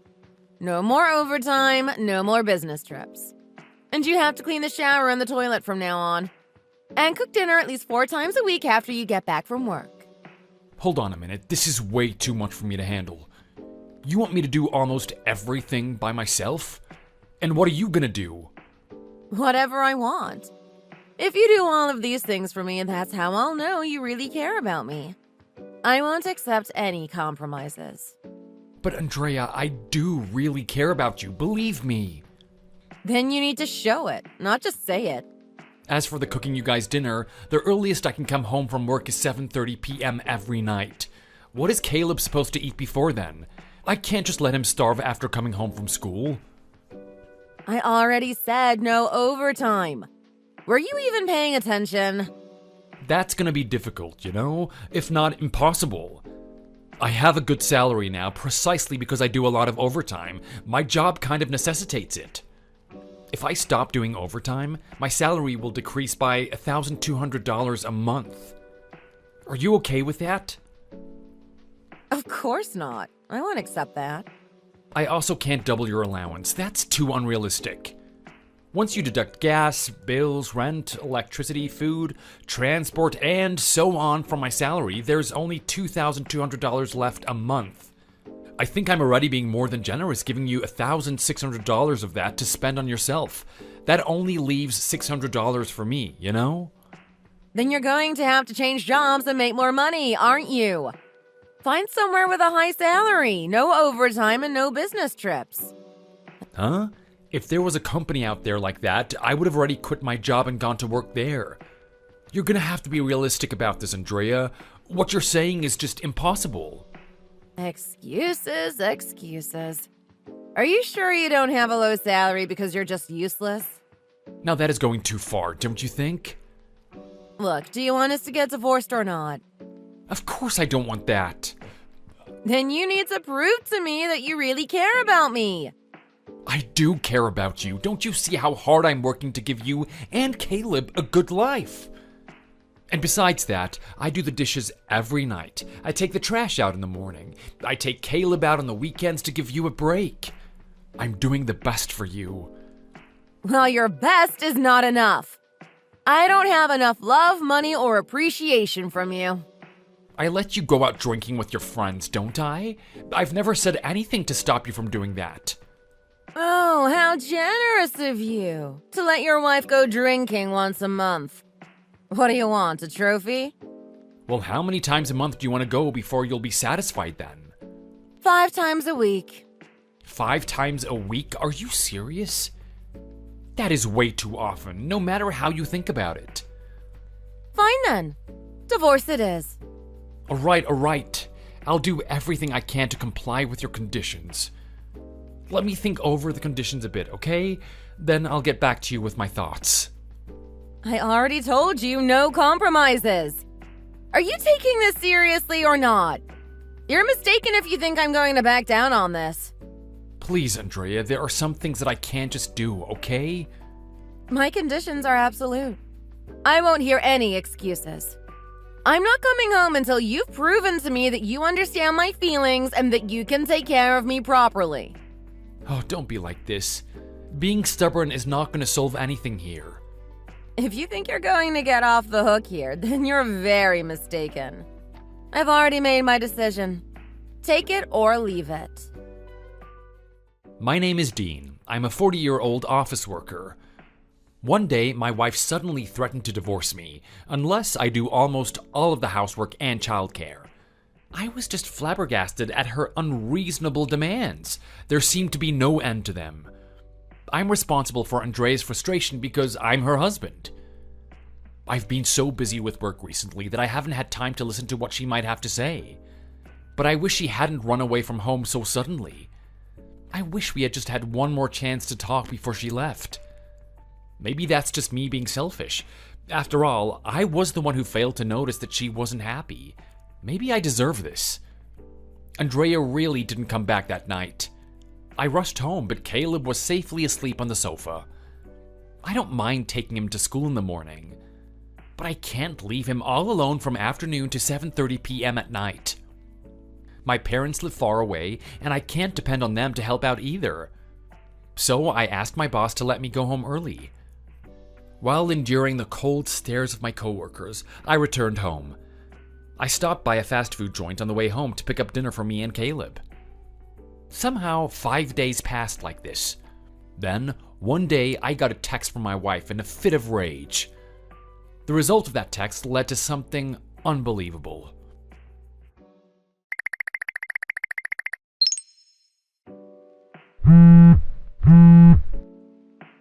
No more overtime, no more business trips. And you have to clean the shower and the toilet from now on. And cook dinner at least 4 times a week after you get back from work. Hold on a minute, this is way too much for me to handle. You want me to do almost everything by myself? And what are you gonna do? Whatever I want. If you do all of these things for me, that's how I'll know you really care about me. I won't accept any compromises. But Andrea, I do really care about you, believe me. Then you need to show it, not just say it. As for the cooking you guys dinner, the earliest I can come home from work is 7:30 p.m. every night. What is Caleb supposed to eat before then? I can't just let him starve after coming home from school. I already said no overtime. Were you even paying attention? That's gonna be difficult, you know? If not impossible. I have a good salary now precisely because I do a lot of overtime. My job kind of necessitates it. If I stop doing overtime, my salary will decrease by $1,200 a month. Are you okay with that? Of course not. I won't accept that. I also can't double your allowance. That's too unrealistic. Once you deduct gas, bills, rent, electricity, food, transport, and so on from my salary, there's only $2,200 left a month. I think I'm already being more than generous, giving you $1,600 of that to spend on yourself. That only leaves $600 for me, you know? Then you're going to have to change jobs and make more money, aren't you? Find somewhere with a high salary, no overtime, and no business trips. Huh? If there was a company out there like that, I would have already quit my job and gone to work there. You're gonna have to be realistic about this, Andrea. What you're saying is just impossible. Excuses, excuses. Are you sure you don't have a low salary because you're just useless? Now that is going too far, don't you think? Look, do you want us to get divorced or not? Of course I don't want that. Then you need to prove to me that you really care about me. I do care about you. Don't you see how hard I'm working to give you and Caleb a good life? And besides that, I do the dishes every night. I take the trash out in the morning. I take Caleb out on the weekends to give you a break. I'm doing the best for you. Well, your best is not enough. I don't have enough love, money, or appreciation from you. I let you go out drinking with your friends, don't I? I've never said anything to stop you from doing that. Oh, how generous of you to let your wife go drinking once a month. What do you want, a trophy? Well, how many times a month do you want to go before you'll be satisfied then? 5 times a week. 5 times a week? Are you serious? That is way too often, no matter how you think about it. Fine then. Divorce it is. All right. I'll do everything I can to comply with your conditions. Let me think over the conditions a bit, okay? Then I'll get back to you with my thoughts. I already told you no compromises. Are you taking this seriously or not? You're mistaken if you think I'm going to back down on this. Please, Andrea, there are some things that I can't just do, okay? My conditions are absolute. I won't hear any excuses. I'm not coming home until you've proven to me that you understand my feelings and that you can take care of me properly. Oh, don't be like this. Being stubborn is not going to solve anything here. If you think you're going to get off the hook here, then you're very mistaken. I've already made my decision. Take it or leave it. My name is Dean. I'm a 40-year-old office worker. One day, my wife suddenly threatened to divorce me, unless I do almost all of the housework and childcare. I was just flabbergasted at her unreasonable demands. There seemed to be no end to them. I'm responsible for Andrea's frustration because I'm her husband. I've been so busy with work recently that I haven't had time to listen to what she might have to say. But I wish she hadn't run away from home so suddenly. I wish we had just had one more chance to talk before she left. Maybe that's just me being selfish. After all, I was the one who failed to notice that she wasn't happy. Maybe I deserve this. Andrea really didn't come back that night. I rushed home, but Caleb was safely asleep on the sofa. I don't mind taking him to school in the morning, but I can't leave him all alone from afternoon to 7:30 p.m. at night. My parents live far away, and I can't depend on them to help out either. So I asked my boss to let me go home early. While enduring the cold stares of my coworkers, I returned home. I stopped by a fast food joint on the way home to pick up dinner for me and Caleb. Somehow, 5 days passed like this. Then, one day, I got a text from my wife in a fit of rage. The result of that text led to something unbelievable.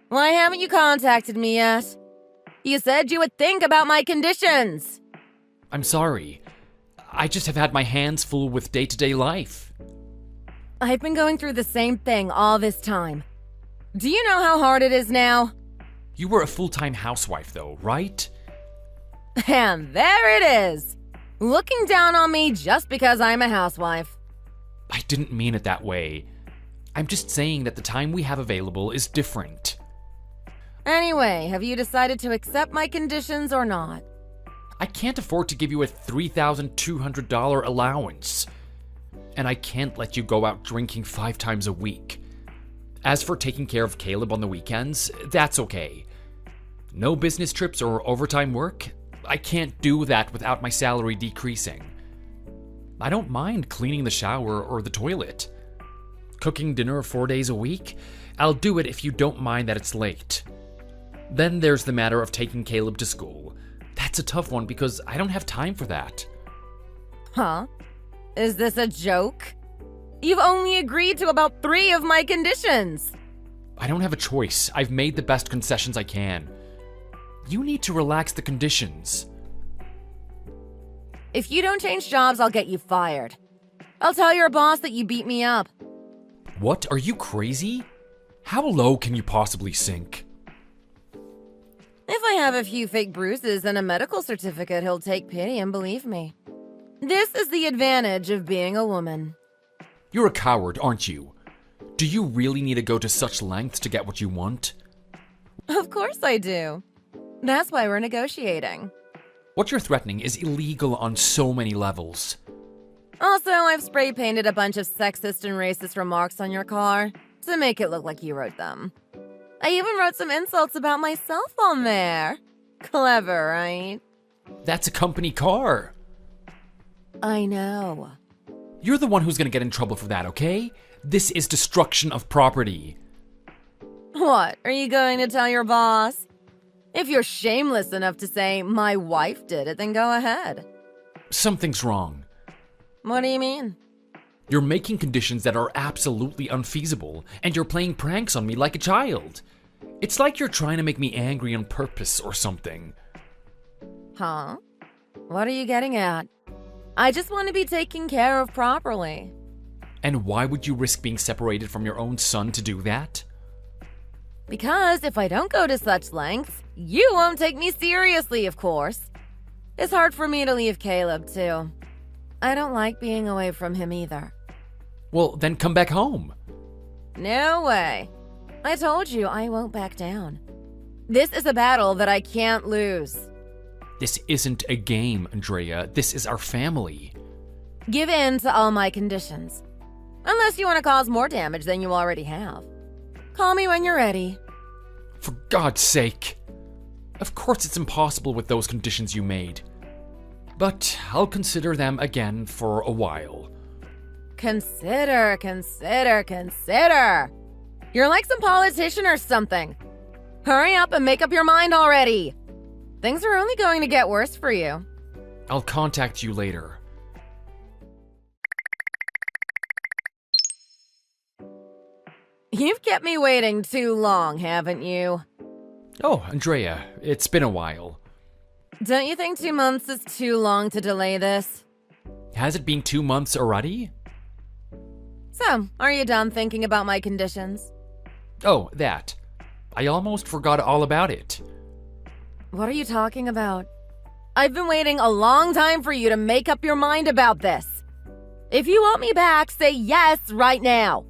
Why haven't you contacted me yet? You said you would think about my conditions. I'm sorry. I just have had my hands full with day-to-day life. I've been going through the same thing all this time. Do you know how hard it is now? You were a full-time housewife, though, right? And there it is. Looking down on me just because I'm a housewife. I didn't mean it that way. I'm just saying that the time we have available is different. Anyway, have you decided to accept my conditions or not? I can't afford to give you a $3,200 allowance. And I can't let you go out drinking 5 times a week. As for taking care of Caleb on the weekends, that's okay. No business trips or overtime work? I can't do that without my salary decreasing. I don't mind cleaning the shower or the toilet. Cooking dinner 4 days a week? I'll do it if you don't mind that it's late. Then there's the matter of taking Caleb to school. That's a tough one because I don't have time for that. Huh? Is this a joke? You've only agreed to about 3 of my conditions. I don't have a choice. I've made the best concessions I can. You need to relax the conditions. If you don't change jobs, I'll get you fired. I'll tell your boss that you beat me up. What? Are you crazy? How low can you possibly sink? If I have a few fake bruises and a medical certificate, he'll take pity and believe me. This is the advantage of being a woman. You're a coward, aren't you? Do you really need to go to such lengths to get what you want? Of course I do. That's why we're negotiating. What you're threatening is illegal on so many levels. Also, I've spray painted a bunch of sexist and racist remarks on your car to make it look like you wrote them. I even wrote some insults about myself on there. Clever, right? That's a company car. I know. You're the one who's gonna get in trouble for that, okay? This is destruction of property. What, are you going to tell your boss? If you're shameless enough to say, my wife did it, then go ahead. Something's wrong. What do you mean? You're making conditions that are absolutely unfeasible, and you're playing pranks on me like a child. It's like you're trying to make me angry on purpose or something. Huh? What are you getting at? I just want to be taken care of properly. And why would you risk being separated from your own son to do that? Because if I don't go to such lengths, you won't take me seriously, of course. It's hard for me to leave Caleb, too. I don't like being away from him either. Well, then come back home. No way. I told you I won't back down. This is a battle that I can't lose. This isn't a game, Andrea. This is our family. Give in to all my conditions. Unless you want to cause more damage than you already have. Call me when you're ready. For God's sake. Of course it's impossible with those conditions you made. But I'll consider them again for a while. Consider. You're like some politician or something. Hurry up and make up your mind already. Things are only going to get worse for you. I'll contact you later. You've kept me waiting too long, haven't you? Oh, Andrea, it's been a while. Don't you think 2 months is too long to delay this? Has it been 2 months already? So, are you done thinking about my conditions? Oh, that. I almost forgot all about it. What are you talking about? I've been waiting a long time for you to make up your mind about this. If you want me back, say yes right now.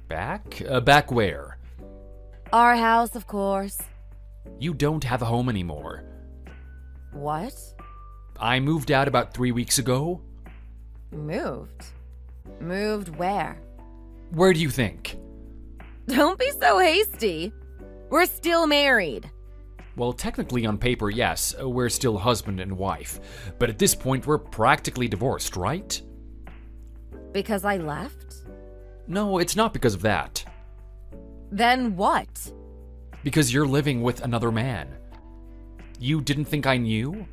Back? Back where? Our house, of course. You don't have a home anymore. What? I moved out about 3 weeks ago. Moved? Moved where? Where do you think? Don't be so hasty. We're still married. Well, technically on paper, yes, we're still husband and wife. But at this point, we're practically divorced, right? Because I left? No, it's not because of that. Then what? Because you're living with another man. You didn't think I knew?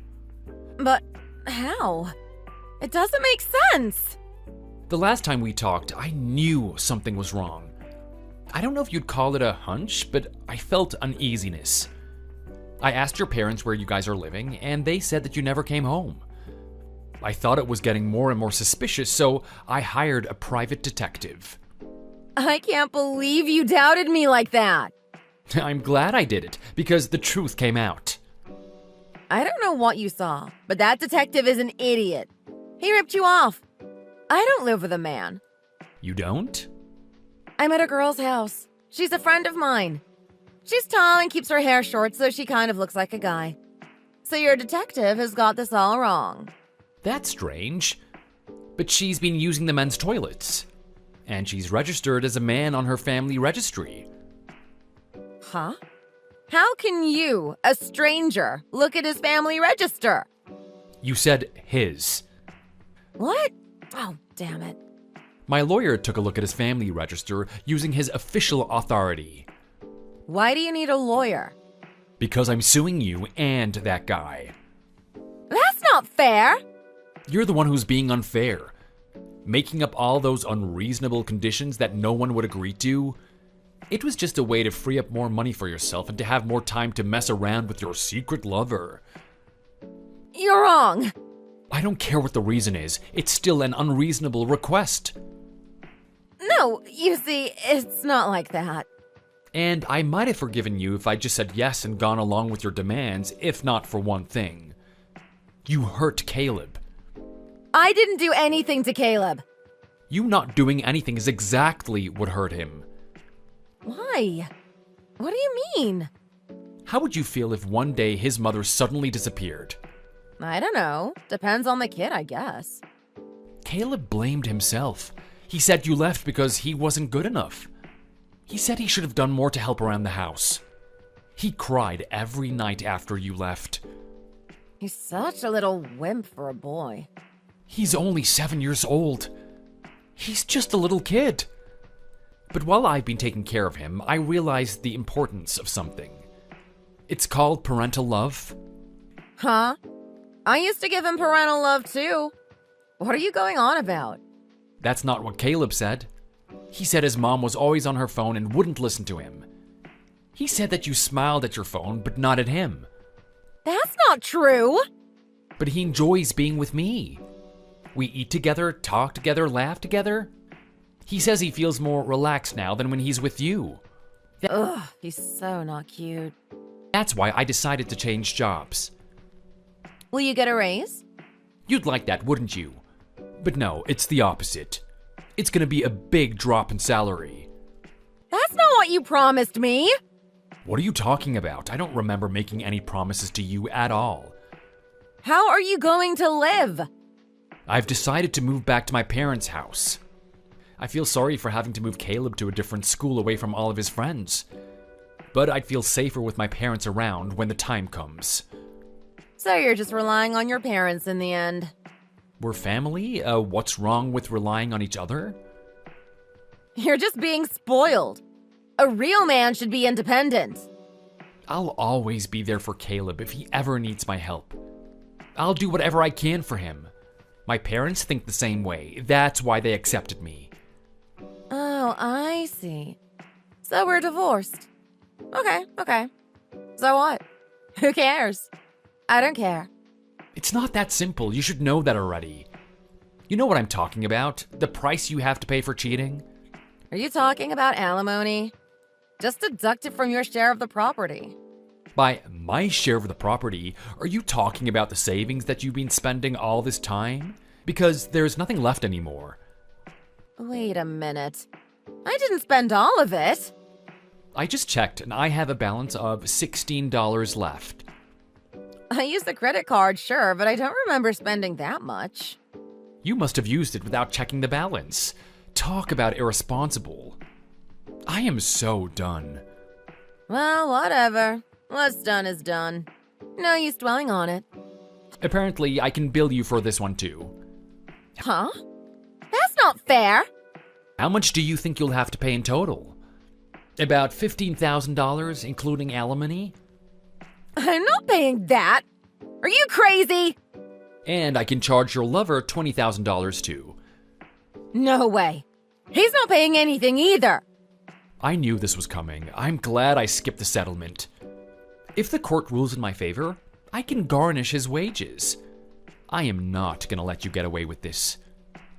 But how? It doesn't make sense. The last time we talked, I knew something was wrong. I don't know if you'd call it a hunch, but I felt uneasiness. I asked your parents where you guys are living, and they said that you never came home. I thought it was getting more and more suspicious, so I hired a private detective. I can't believe you doubted me like that. I'm glad I did it, because the truth came out. I don't know what you saw, but that detective is an idiot. He ripped you off. I don't live with a man. You don't? I'm at a girl's house. She's a friend of mine. She's tall and keeps her hair short, so she kind of looks like a guy. So your detective has got this all wrong. That's strange. But she's been using the men's toilets. And she's registered as a man on her family registry. Huh? How can you, a stranger, look at his family register? You said his. What? Oh, damn it. My lawyer took a look at his family register using his official authority. Why do you need a lawyer? Because I'm suing you and that guy. That's not fair. You're the one who's being unfair. Making up all those unreasonable conditions that no one would agree to. It was just a way to free up more money for yourself and to have more time to mess around with your secret lover. You're wrong. I don't care what the reason is. It's still an unreasonable request. No, you see, it's not like that. And I might have forgiven you if I just said yes and gone along with your demands, if not for one thing. You hurt Caleb. I didn't do anything to Caleb. You not doing anything is exactly what hurt him. Why? What do you mean? How would you feel if one day his mother suddenly disappeared? I don't know. Depends on the kid, I guess. Caleb blamed himself. He said you left because he wasn't good enough. He said he should have done more to help around the house. He cried every night after you left. He's such a little wimp for a boy. He's only 7 years old. He's just a little kid. But while I've been taking care of him, I realized the importance of something. It's called parental love. Huh? I used to give him parental love too. What are you going on about? That's not what Caleb said. He said his mom was always on her phone and wouldn't listen to him. He said that you smiled at your phone, but not at him. That's not true. But he enjoys being with me. We eat together, talk together, laugh together. He says he feels more relaxed now than when he's with you. Ugh, he's so not cute. That's why I decided to change jobs. Will you get a raise? You'd like that, wouldn't you? But no, it's the opposite. It's gonna be a big drop in salary. That's not what you promised me. What are you talking about? I don't remember making any promises to you at all. How are you going to live? I've decided to move back to my parents' house. I feel sorry for having to move Caleb to a different school away from all of his friends. But I'd feel safer with my parents around when the time comes. So you're just relying on your parents in the end. We're family? What's wrong with relying on each other? You're just being spoiled. A real man should be independent. I'll always be there for Caleb if he ever needs my help. I'll do whatever I can for him. My parents think the same way. That's why they accepted me. Oh, I see. So we're divorced. Okay. So what? Who cares? I don't care. It's not that simple. You should know that already. You know what I'm talking about? The price you have to pay for cheating? Are you talking about alimony? Just deduct it from your share of the property. By my share of the property, are you talking about the savings that you've been spending all this time? Because there's nothing left anymore. Wait a minute. I didn't spend all of it. I just checked and I have a balance of $16 left. I used the credit card, sure, but I don't remember spending that much. You must have used it without checking the balance. Talk about irresponsible. I am so done. Well, whatever. What's done is done. No use dwelling on it. Apparently, I can bill you for this one too. Huh? That's not fair. How much do you think you'll have to pay in total? About $15,000, including alimony? I'm not paying that. Are you crazy? And I can charge your lover $20,000 too. No way. He's not paying anything either. I knew this was coming. I'm glad I skipped the settlement. If the court rules in my favor, I can garnish his wages. I am not gonna let you get away with this.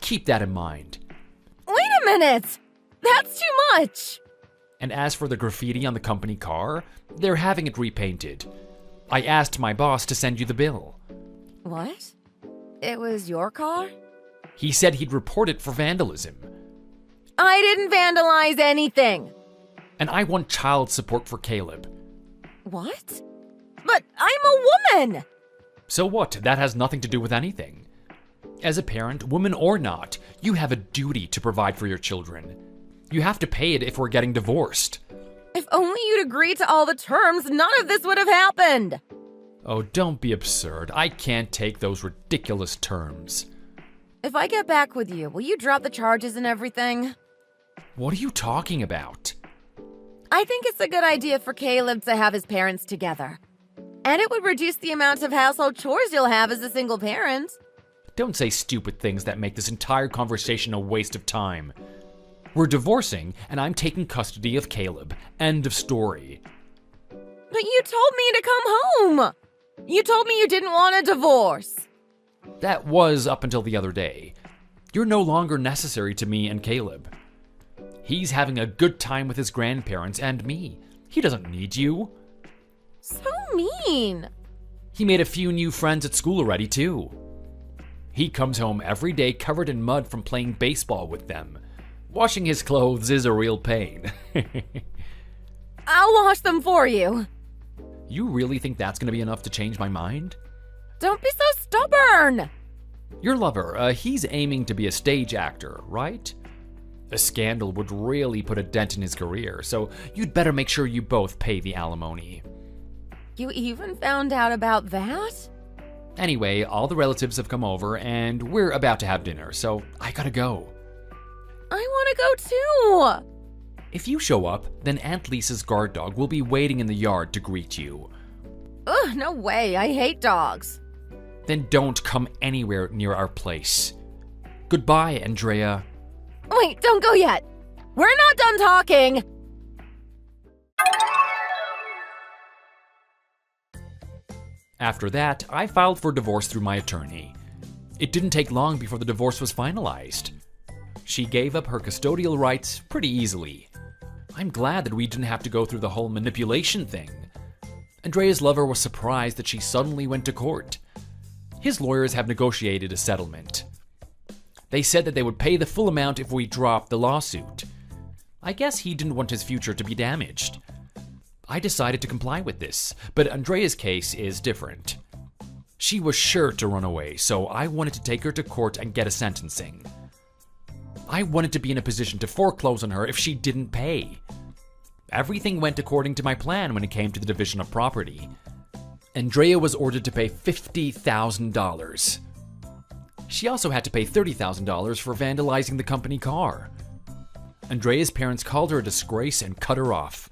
Keep that in mind. Wait a minute! That's too much! And as for the graffiti on the company car, they're having it repainted. I asked my boss to send you the bill. What? It was your car? He said he'd report it for vandalism. I didn't vandalize anything! And I want child support for Caleb. What? But I'm a woman! So what? That has nothing to do with anything. As a parent, woman or not, you have a duty to provide for your children. You have to pay it if we're getting divorced. If only you'd agreed to all the terms, none of this would have happened! Oh, don't be absurd. I can't take those ridiculous terms. If I get back with you, will you drop the charges and everything? What are you talking about? I think it's a good idea for Caleb to have his parents together. And it would reduce the amount of household chores you'll have as a single parent. Don't say stupid things that make this entire conversation a waste of time. We're divorcing, and I'm taking custody of Caleb. End of story. But you told me to come home! You told me you didn't want a divorce! That was up until the other day. You're no longer necessary to me and Caleb. He's having a good time with his grandparents and me. He doesn't need you. So mean! He made a few new friends at school already, too. He comes home every day covered in mud from playing baseball with them. Washing his clothes is a real pain. I'll wash them for you. You really think that's gonna be enough to change my mind? Don't be so stubborn! Your lover, he's aiming to be a stage actor, right? A scandal would really put a dent in his career, so you'd better make sure you both pay the alimony. You even found out about that? Anyway, all the relatives have come over, and we're about to have dinner, so I gotta go. I want to go too! If you show up, then Aunt Lisa's guard dog will be waiting in the yard to greet you. Ugh, no way, I hate dogs. Then don't come anywhere near our place. Goodbye, Andrea. Wait, don't go yet! We're not done talking! After that, I filed for divorce through my attorney. It didn't take long before the divorce was finalized. She gave up her custodial rights pretty easily. I'm glad that we didn't have to go through the whole manipulation thing. Andrea's lover was surprised that she suddenly went to court. His lawyers have negotiated a settlement. They said that they would pay the full amount if we dropped the lawsuit. I guess he didn't want his future to be damaged. I decided to comply with this, but Andrea's case is different. She was sure to run away, so I wanted to take her to court and get a sentencing. I wanted to be in a position to foreclose on her if she didn't pay. Everything went according to my plan when it came to the division of property. Andrea was ordered to pay $50,000. She also had to pay $30,000 for vandalizing the company car. Andrea's parents called her a disgrace and cut her off.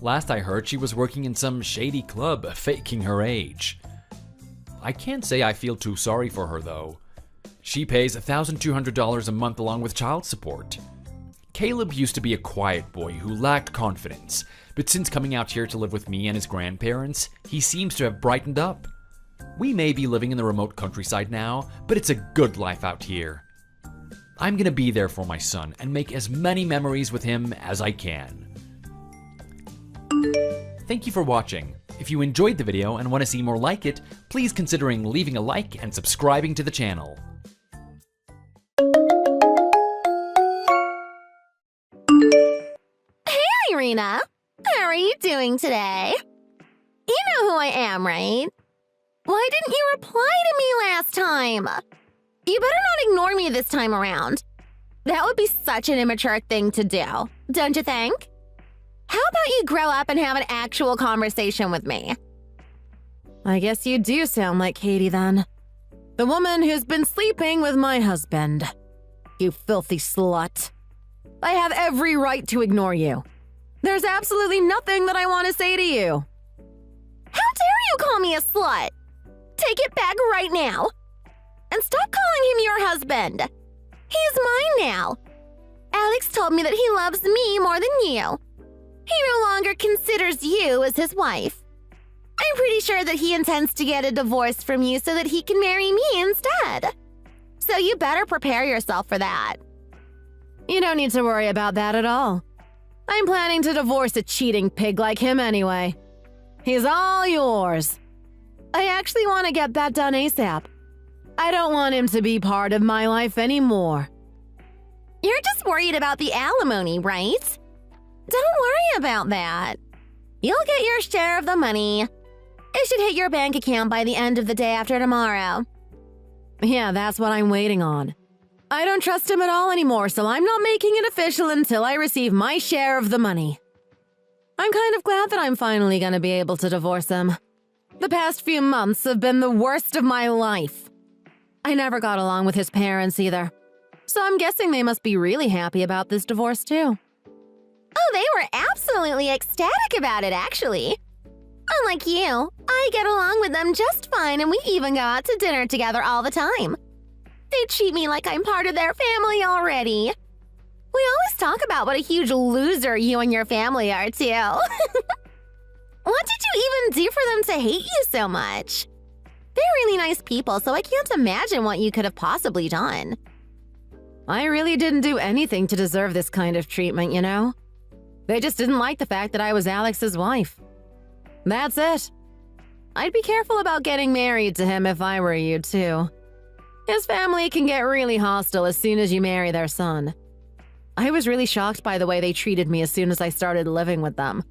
Last I heard, she was working in some shady club, faking her age. I can't say I feel too sorry for her, though. She pays $1,200 a month along with child support. Caleb used to be a quiet boy who lacked confidence, but since coming out here to live with me and his grandparents, he seems to have brightened up. We may be living in the remote countryside now, but it's a good life out here. I'm gonna be there for my son and make as many memories with him as I can. Thank you for watching. If you enjoyed the video and want to see more like it, please consider leaving a like and subscribing to the channel. Hey, Irina. How are you doing today? You know who I am, right? Why didn't you reply to me last time? You better not ignore me this time around. That would be such an immature thing to do, don't you think? How about you grow up and have an actual conversation with me? I guess you do sound like Katie then. The woman who's been sleeping with my husband. You filthy slut. I have every right to ignore you. There's absolutely nothing that I want to say to you. How dare you call me a slut? Take it back right now. And stop calling him your husband. He's mine now. Alex told me that he loves me more than you. He no longer considers you as his wife. I'm pretty sure that he intends to get a divorce from you so that he can marry me instead. So you better prepare yourself for that. You don't need to worry about that at all. I'm planning to divorce a cheating pig like him anyway. He's all yours. I actually want to get that done ASAP. I don't want him to be part of my life anymore. You're just worried about the alimony, right? Don't worry about that. You'll get your share of the money. It should hit your bank account by the end of the day after tomorrow. Yeah, that's what I'm waiting on. I don't trust him at all anymore, so I'm not making it official until I receive my share of the money. I'm kind of glad that I'm finally gonna be able to divorce him. The past few months have been the worst of my life. I never got along with his parents either, so I'm guessing they must be really happy about this divorce too. Oh, they were absolutely ecstatic about it, actually. Unlike you, I get along with them just fine, and we even go out to dinner together all the time. They treat me like I'm part of their family already. We always talk about what a huge loser you and your family are, too. What did you even do for them to hate you so much? They're really nice people, so I can't imagine what you could have possibly done. I really didn't do anything to deserve this kind of treatment, you know? They just didn't like the fact that I was Alex's wife. That's it. I'd be careful about getting married to him if I were you, too. His family can get really hostile as soon as you marry their son. I was really shocked by the way they treated me as soon as I started living with them.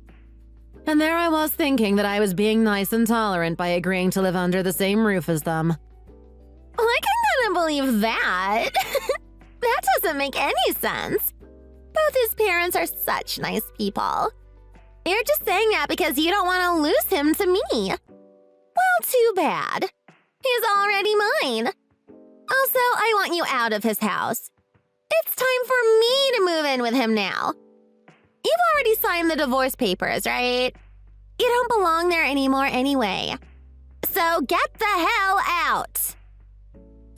And there I was thinking that I was being nice and tolerant by agreeing to live under the same roof as them. I can kind of believe that. That doesn't make any sense. Both his parents are such nice people. You're just saying that because you don't want to lose him to me. Well, too bad. He's already mine. Also, I want you out of his house. It's time for me to move in with him now. You've already signed the divorce papers, right? You don't belong there anymore anyway. So get the hell out!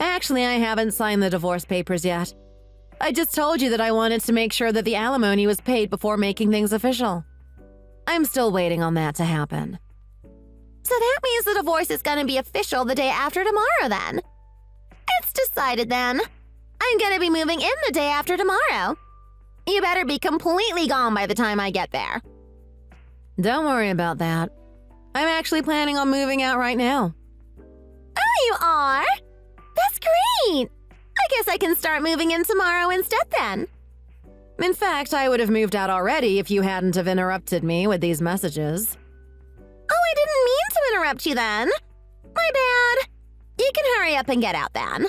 Actually, I haven't signed the divorce papers yet. I just told you that I wanted to make sure that the alimony was paid before making things official. I'm still waiting on that to happen. So that means the divorce is gonna be official the day after tomorrow then. It's decided then. I'm gonna be moving in the day after tomorrow. You better be completely gone by the time I get there. Don't worry about that. I'm actually planning on moving out right now. Oh, you are? That's great! I guess I can start moving in tomorrow instead then. In fact, I would have moved out already if you hadn't have interrupted me with these messages. Oh, I didn't mean to interrupt you then. My bad. You can hurry up and get out then.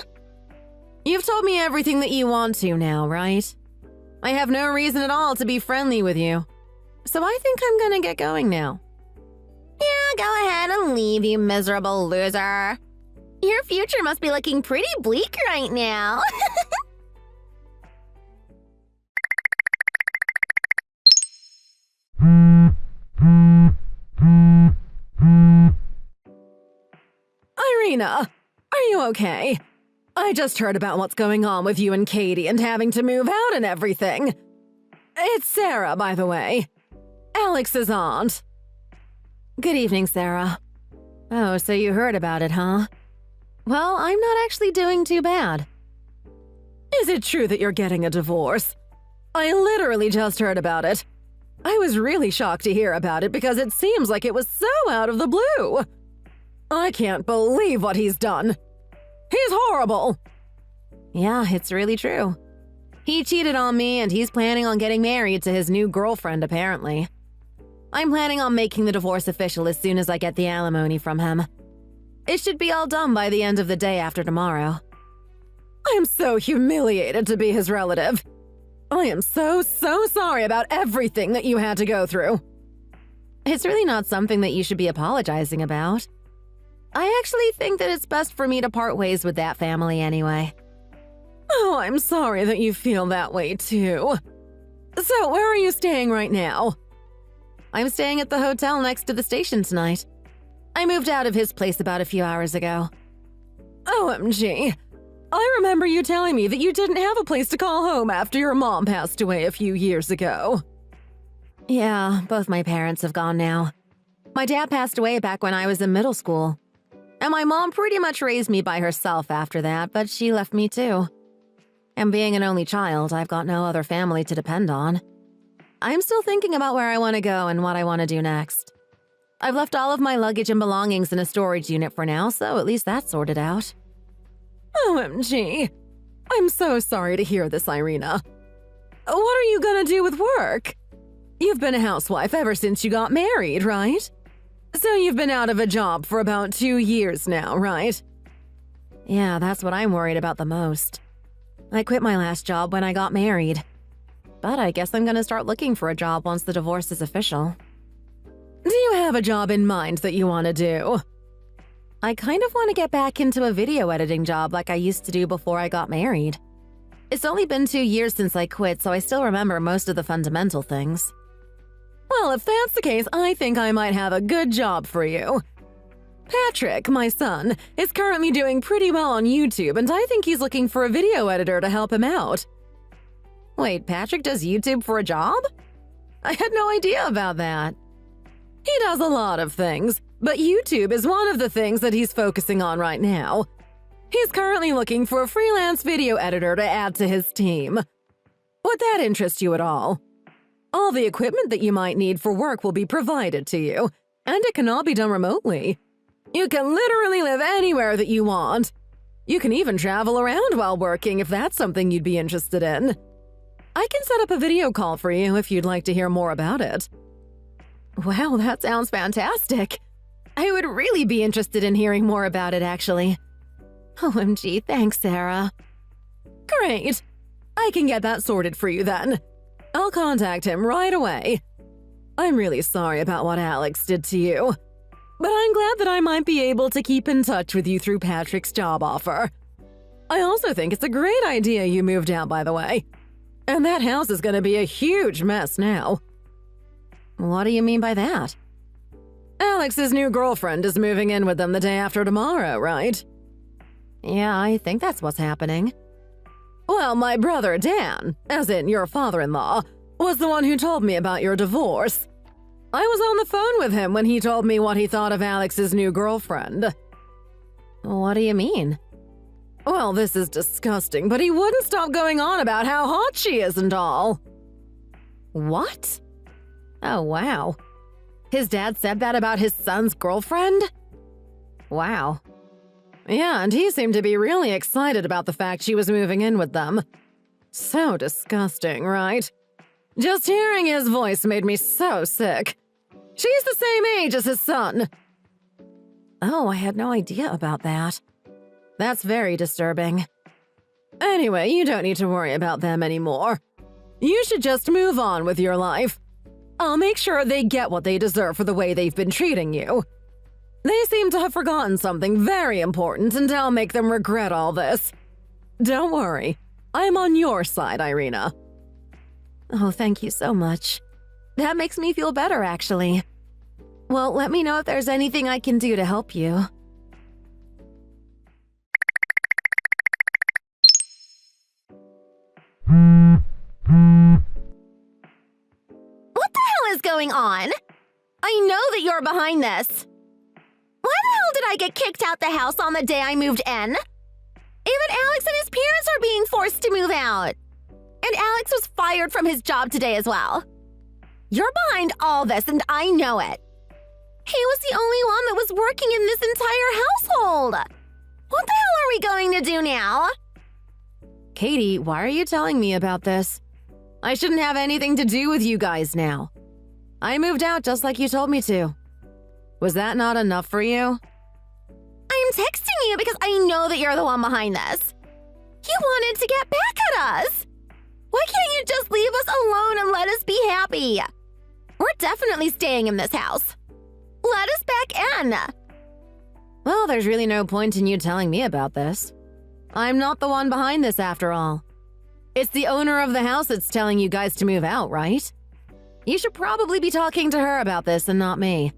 You've told me everything that you want to now, right? I have no reason at all to be friendly with you. So I think I'm gonna get going now. Yeah, go ahead and leave, you miserable loser. Your future must be looking pretty bleak right now. Irina, are you okay? I just heard about what's going on with you and Katie and having to move out and everything. It's Sarah, by the way. Alex's aunt. Good evening, Sarah. Oh, so you heard about it, huh? Well, I'm not actually doing too bad. Is it true that you're getting a divorce? I literally just heard about it. I was really shocked to hear about it because it seems like it was so out of the blue. I can't believe what he's done. He's horrible. Yeah, it's really true. He cheated on me and he's planning on getting married to his new girlfriend, apparently. I'm planning on making the divorce official as soon as I get the alimony from him. It should be all done by the end of the day after tomorrow. I'm so humiliated to be his relative. I am so sorry about everything that you had to go through. It's really not something that you should be apologizing about. I actually think that it's best for me to part ways with that family anyway. Oh, I'm sorry that you feel that way too. So, where are you staying right now? I'm staying at the hotel next to the station tonight. I moved out of his place about a few hours ago. OMG. I remember you telling me that you didn't have a place to call home after your mom passed away a few years ago. Yeah, both my parents have gone now. My dad passed away back when I was in middle school. And my mom pretty much raised me by herself after that, but she left me too. And being an only child, I've got no other family to depend on. I'm still thinking about where I want to go and what I want to do next. I've left all of my luggage and belongings in a storage unit for now, so at least that's sorted out. OMG. I'm so sorry to hear this, Irina. What are you gonna do with work? You've been a housewife ever since you got married, right? So you've been out of a job for about 2 years now, right? Yeah, that's what I'm worried about the most. I quit my last job when I got married. But I guess I'm gonna start looking for a job once the divorce is official. Do you have a job in mind that you want to do? I kind of want to get back into a video editing job like I used to do before I got married. It's only been 2 years since I quit, so I still remember most of the fundamental things. Well, if that's the case, I think I might have a good job for you. Patrick, my son, is currently doing pretty well on YouTube, and I think he's looking for a video editor to help him out. Wait, Patrick does YouTube for a job? I had no idea about that. He does a lot of things, but YouTube is one of the things that he's focusing on right now. He's currently looking for a freelance video editor to add to his team. Would that interest you at all? All the equipment that you might need for work will be provided to you, and it can all be done remotely. You can literally live anywhere that you want. You can even travel around while working if that's something you'd be interested in. I can set up a video call for you if you'd like to hear more about it. Wow, that sounds fantastic. I would really be interested in hearing more about it, actually. OMG, thanks, Sarah. Great. I can get that sorted for you then. I'll contact him right away. I'm really sorry about what Alex did to you, but I'm glad that I might be able to keep in touch with you through Patrick's job offer. I also think it's a great idea you moved out, by the way. And that house is going to be a huge mess now. What do you mean by that? Alex's new girlfriend is moving in with them the day after tomorrow, right? Yeah, I think that's what's happening. Well, my brother Dan, as in your father-in-law, was the one who told me about your divorce. I was on the phone with him when he told me what he thought of Alex's new girlfriend. What do you mean? Well, this is disgusting, but he wouldn't stop going on about how hot she is and all. What? Oh, wow. His dad said that about his son's girlfriend? Wow. Yeah, and he seemed to be really excited about the fact she was moving in with them. So disgusting, right? Just hearing his voice made me so sick. She's the same age as his son. Oh, I had no idea about that. That's very disturbing. Anyway, you don't need to worry about them anymore. You should just move on with your life. I'll make sure they get what they deserve for the way they've been treating you. They seem to have forgotten something very important, and I'll make them regret all this. Don't worry. I'm on your side, Irina. Oh, thank you so much. That makes me feel better, actually. Well, let me know if there's anything I can do to help you. What the hell is going on? I know that you're behind this. Why the hell did I get kicked out the house on the day I moved in? Even Alex and his parents are being forced to move out. And Alex was fired from his job today as well. You're behind all this, and I know it. He was the only one that was working in this entire household. What the hell are we going to do now? Katie, why are you telling me about this? I shouldn't have anything to do with you guys now. I moved out just like you told me to. Was that not enough for you? I'm texting you because I know that you're the one behind this. You wanted to get back at us. Why can't you just leave us alone and let us be happy? We're definitely staying in this house. Let us back in. Well, there's really no point in you telling me about this. I'm not the one behind this after all. It's the owner of the house that's telling you guys to move out, right? You should probably be talking to her about this and not me.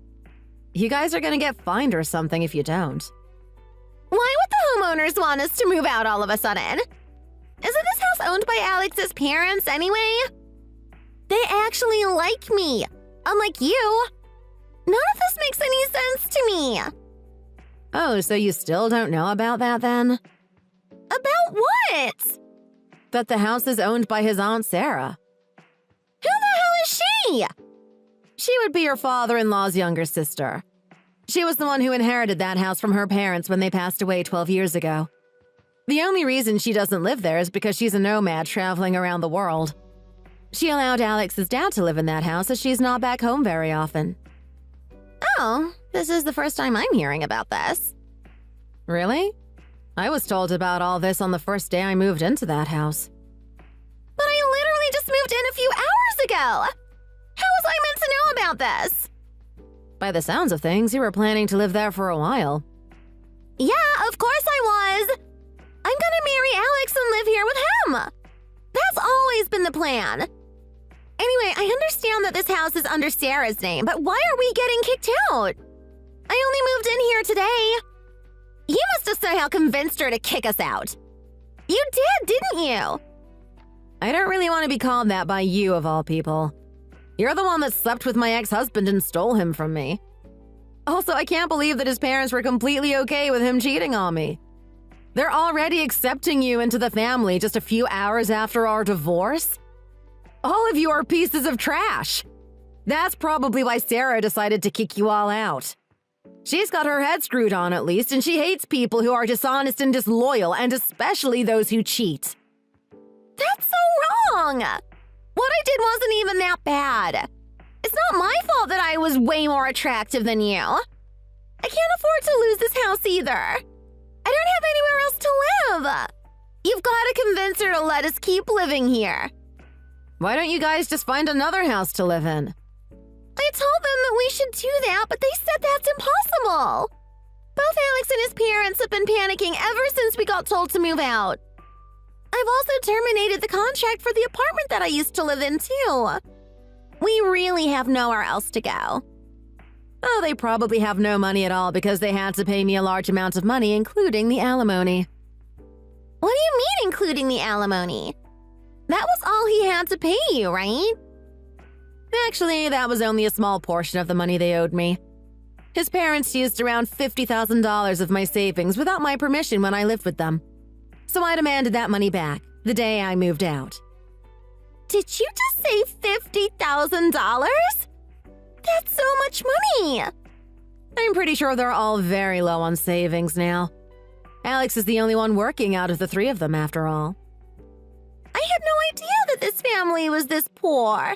You guys are gonna get fined or something if you don't. Why would the homeowners want us to move out all of a sudden? Isn't this house owned by Alex's parents anyway? They actually like me, unlike you. None of this makes any sense to me. Oh, so you still don't know about that then? About what? That the house is owned by his Aunt Sarah. Who the hell is she? She would be your father-in-law's younger sister. She was the one who inherited that house from her parents when they passed away 12 years ago. The only reason she doesn't live there is because she's a nomad traveling around the world. She allowed Alex's dad to live in that house as she's not back home very often. Oh, this is the first time I'm hearing about this. Really? I was told about all this on the first day I moved into that house. But I literally just moved in a few hours ago. How was I meant to know about this? By the sounds of things, you were planning to live there for a while. Yeah, of course I was. I'm gonna marry Alex and live here with him. That's always been the plan. Anyway, I understand that this house is under Sarah's name, but why are we getting kicked out? I only moved in here today. You must have somehow convinced her to kick us out. You did, didn't you? I don't really want to be called that by you, of all people. You're the one that slept with my ex-husband and stole him from me. Also, I can't believe that his parents were completely okay with him cheating on me. They're already accepting you into the family just a few hours after our divorce? All of you are pieces of trash. That's probably why Sarah decided to kick you all out. She's got her head screwed on at least, and she hates people who are dishonest and disloyal, and especially those who cheat. That's so wrong. What I did wasn't even that bad. It's not my fault that I was way more attractive than you. I can't afford to lose this house either. I don't have anywhere else to live. You've got to convince her to let us keep living here. Why don't you guys just find another house to live in? I told them that we should do that, but they said that's impossible. Both Alex and his parents have been panicking ever since we got told to move out. I've also terminated the contract for the apartment that I used to live in, too. We really have nowhere else to go. Oh, they probably have no money at all because they had to pay me a large amount of money, including the alimony. What do you mean, including the alimony? That was all he had to pay you, right? Actually, that was only a small portion of the money they owed me. His parents used around $50,000 of my savings without my permission when I lived with them. So I demanded that money back the day I moved out. Did you just say $50,000? That's so much money! I'm pretty sure they're all very low on savings now. Alex is the only one working out of the three of them, after all. I had no idea that this family was this poor.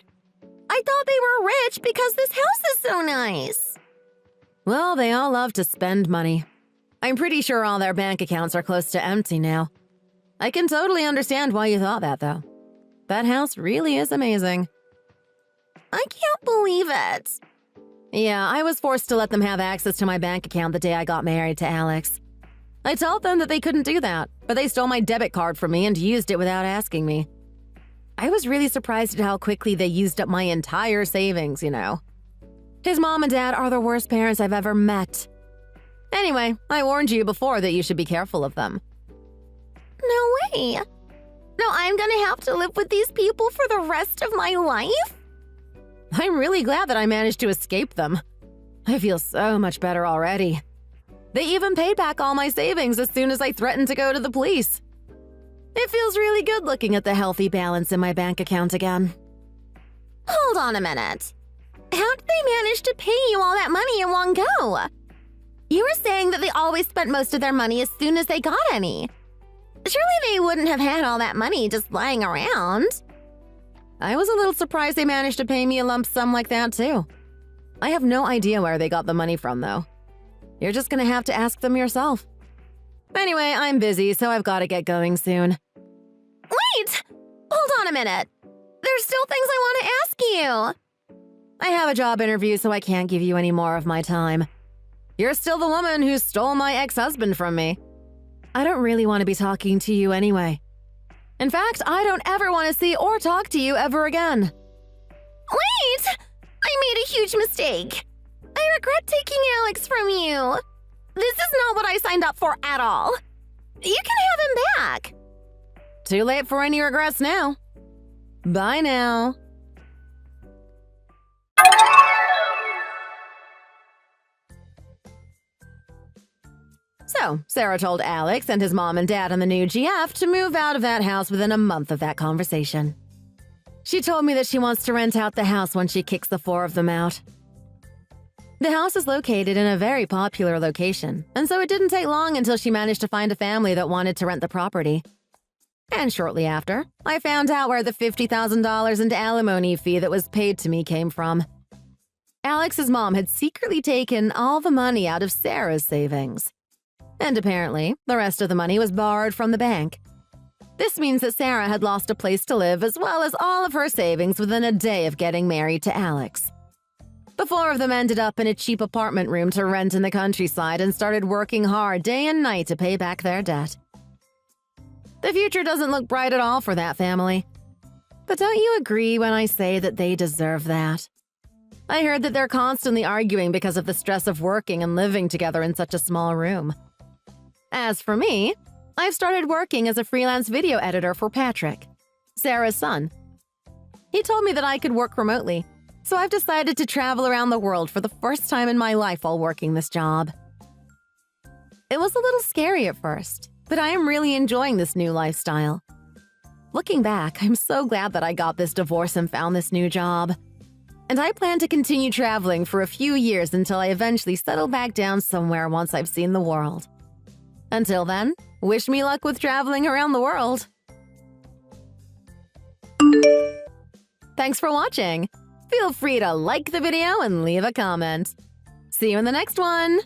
I thought they were rich because this house is so nice. Well, they all love to spend money. I'm pretty sure all their bank accounts are close to empty now. I can totally understand why you thought that, though. That house really is amazing. I can't believe it. Yeah, I was forced to let them have access to my bank account the day I got married to Alex. I told them that they couldn't do that, but they stole my debit card from me and used it without asking me. I was really surprised at how quickly they used up my entire savings, you know. His mom and dad are the worst parents I've ever met. Anyway, I warned you before that you should be careful of them. No way. No, I'm gonna have to live with these people for the rest of my life? I'm really glad that I managed to escape them. I feel so much better already. They even paid back all my savings as soon as I threatened to go to the police. It feels really good looking at the healthy balance in my bank account again. Hold on a minute. How did they manage to pay you all that money in one go? You were saying that they always spent most of their money as soon as they got any. Surely they wouldn't have had all that money just lying around. I was a little surprised they managed to pay me a lump sum like that, too. I have no idea where they got the money from, though. You're just gonna have to ask them yourself. Anyway, I'm busy, so I've got to get going soon. Wait! Hold on a minute. There's still things I want to ask you. I have a job interview, so I can't give you any more of my time. You're still the woman who stole my ex-husband from me. I don't really want to be talking to you anyway. In fact, I don't ever want to see or talk to you ever again. Wait! I made a huge mistake. I regret taking Alex from you. This is not what I signed up for at all. You can have him back. Too late for any regrets now. Bye now. So, Sarah told Alex and his mom and dad and the new GF to move out of that house within a month of that conversation. She told me that she wants to rent out the house when she kicks the 4 of them out. The house is located in a very popular location, and so it didn't take long until she managed to find a family that wanted to rent the property. And shortly after, I found out where the $50,000 in alimony fee that was paid to me came from. Alex's mom had secretly taken all the money out of Sarah's savings. And apparently, the rest of the money was borrowed from the bank. This means that Sarah had lost a place to live as well as all of her savings within a day of getting married to Alex. The 4 of them ended up in a cheap apartment room to rent in the countryside and started working hard day and night to pay back their debt. The future doesn't look bright at all for that family. But don't you agree when I say that they deserve that? I heard that they're constantly arguing because of the stress of working and living together in such a small room. As for me, I've started working as a freelance video editor for Patrick, Sarah's son. He told me that I could work remotely, so I've decided to travel around the world for the first time in my life while working this job. It was a little scary at first, but I am really enjoying this new lifestyle. Looking back, I'm so glad that I got this divorce and found this new job. And I plan to continue traveling for a few years until I eventually settle back down somewhere once I've seen the world. Until then, wish me luck with traveling around the world. Thanks for watching. Feel free to like the video and leave a comment. See you in the next one!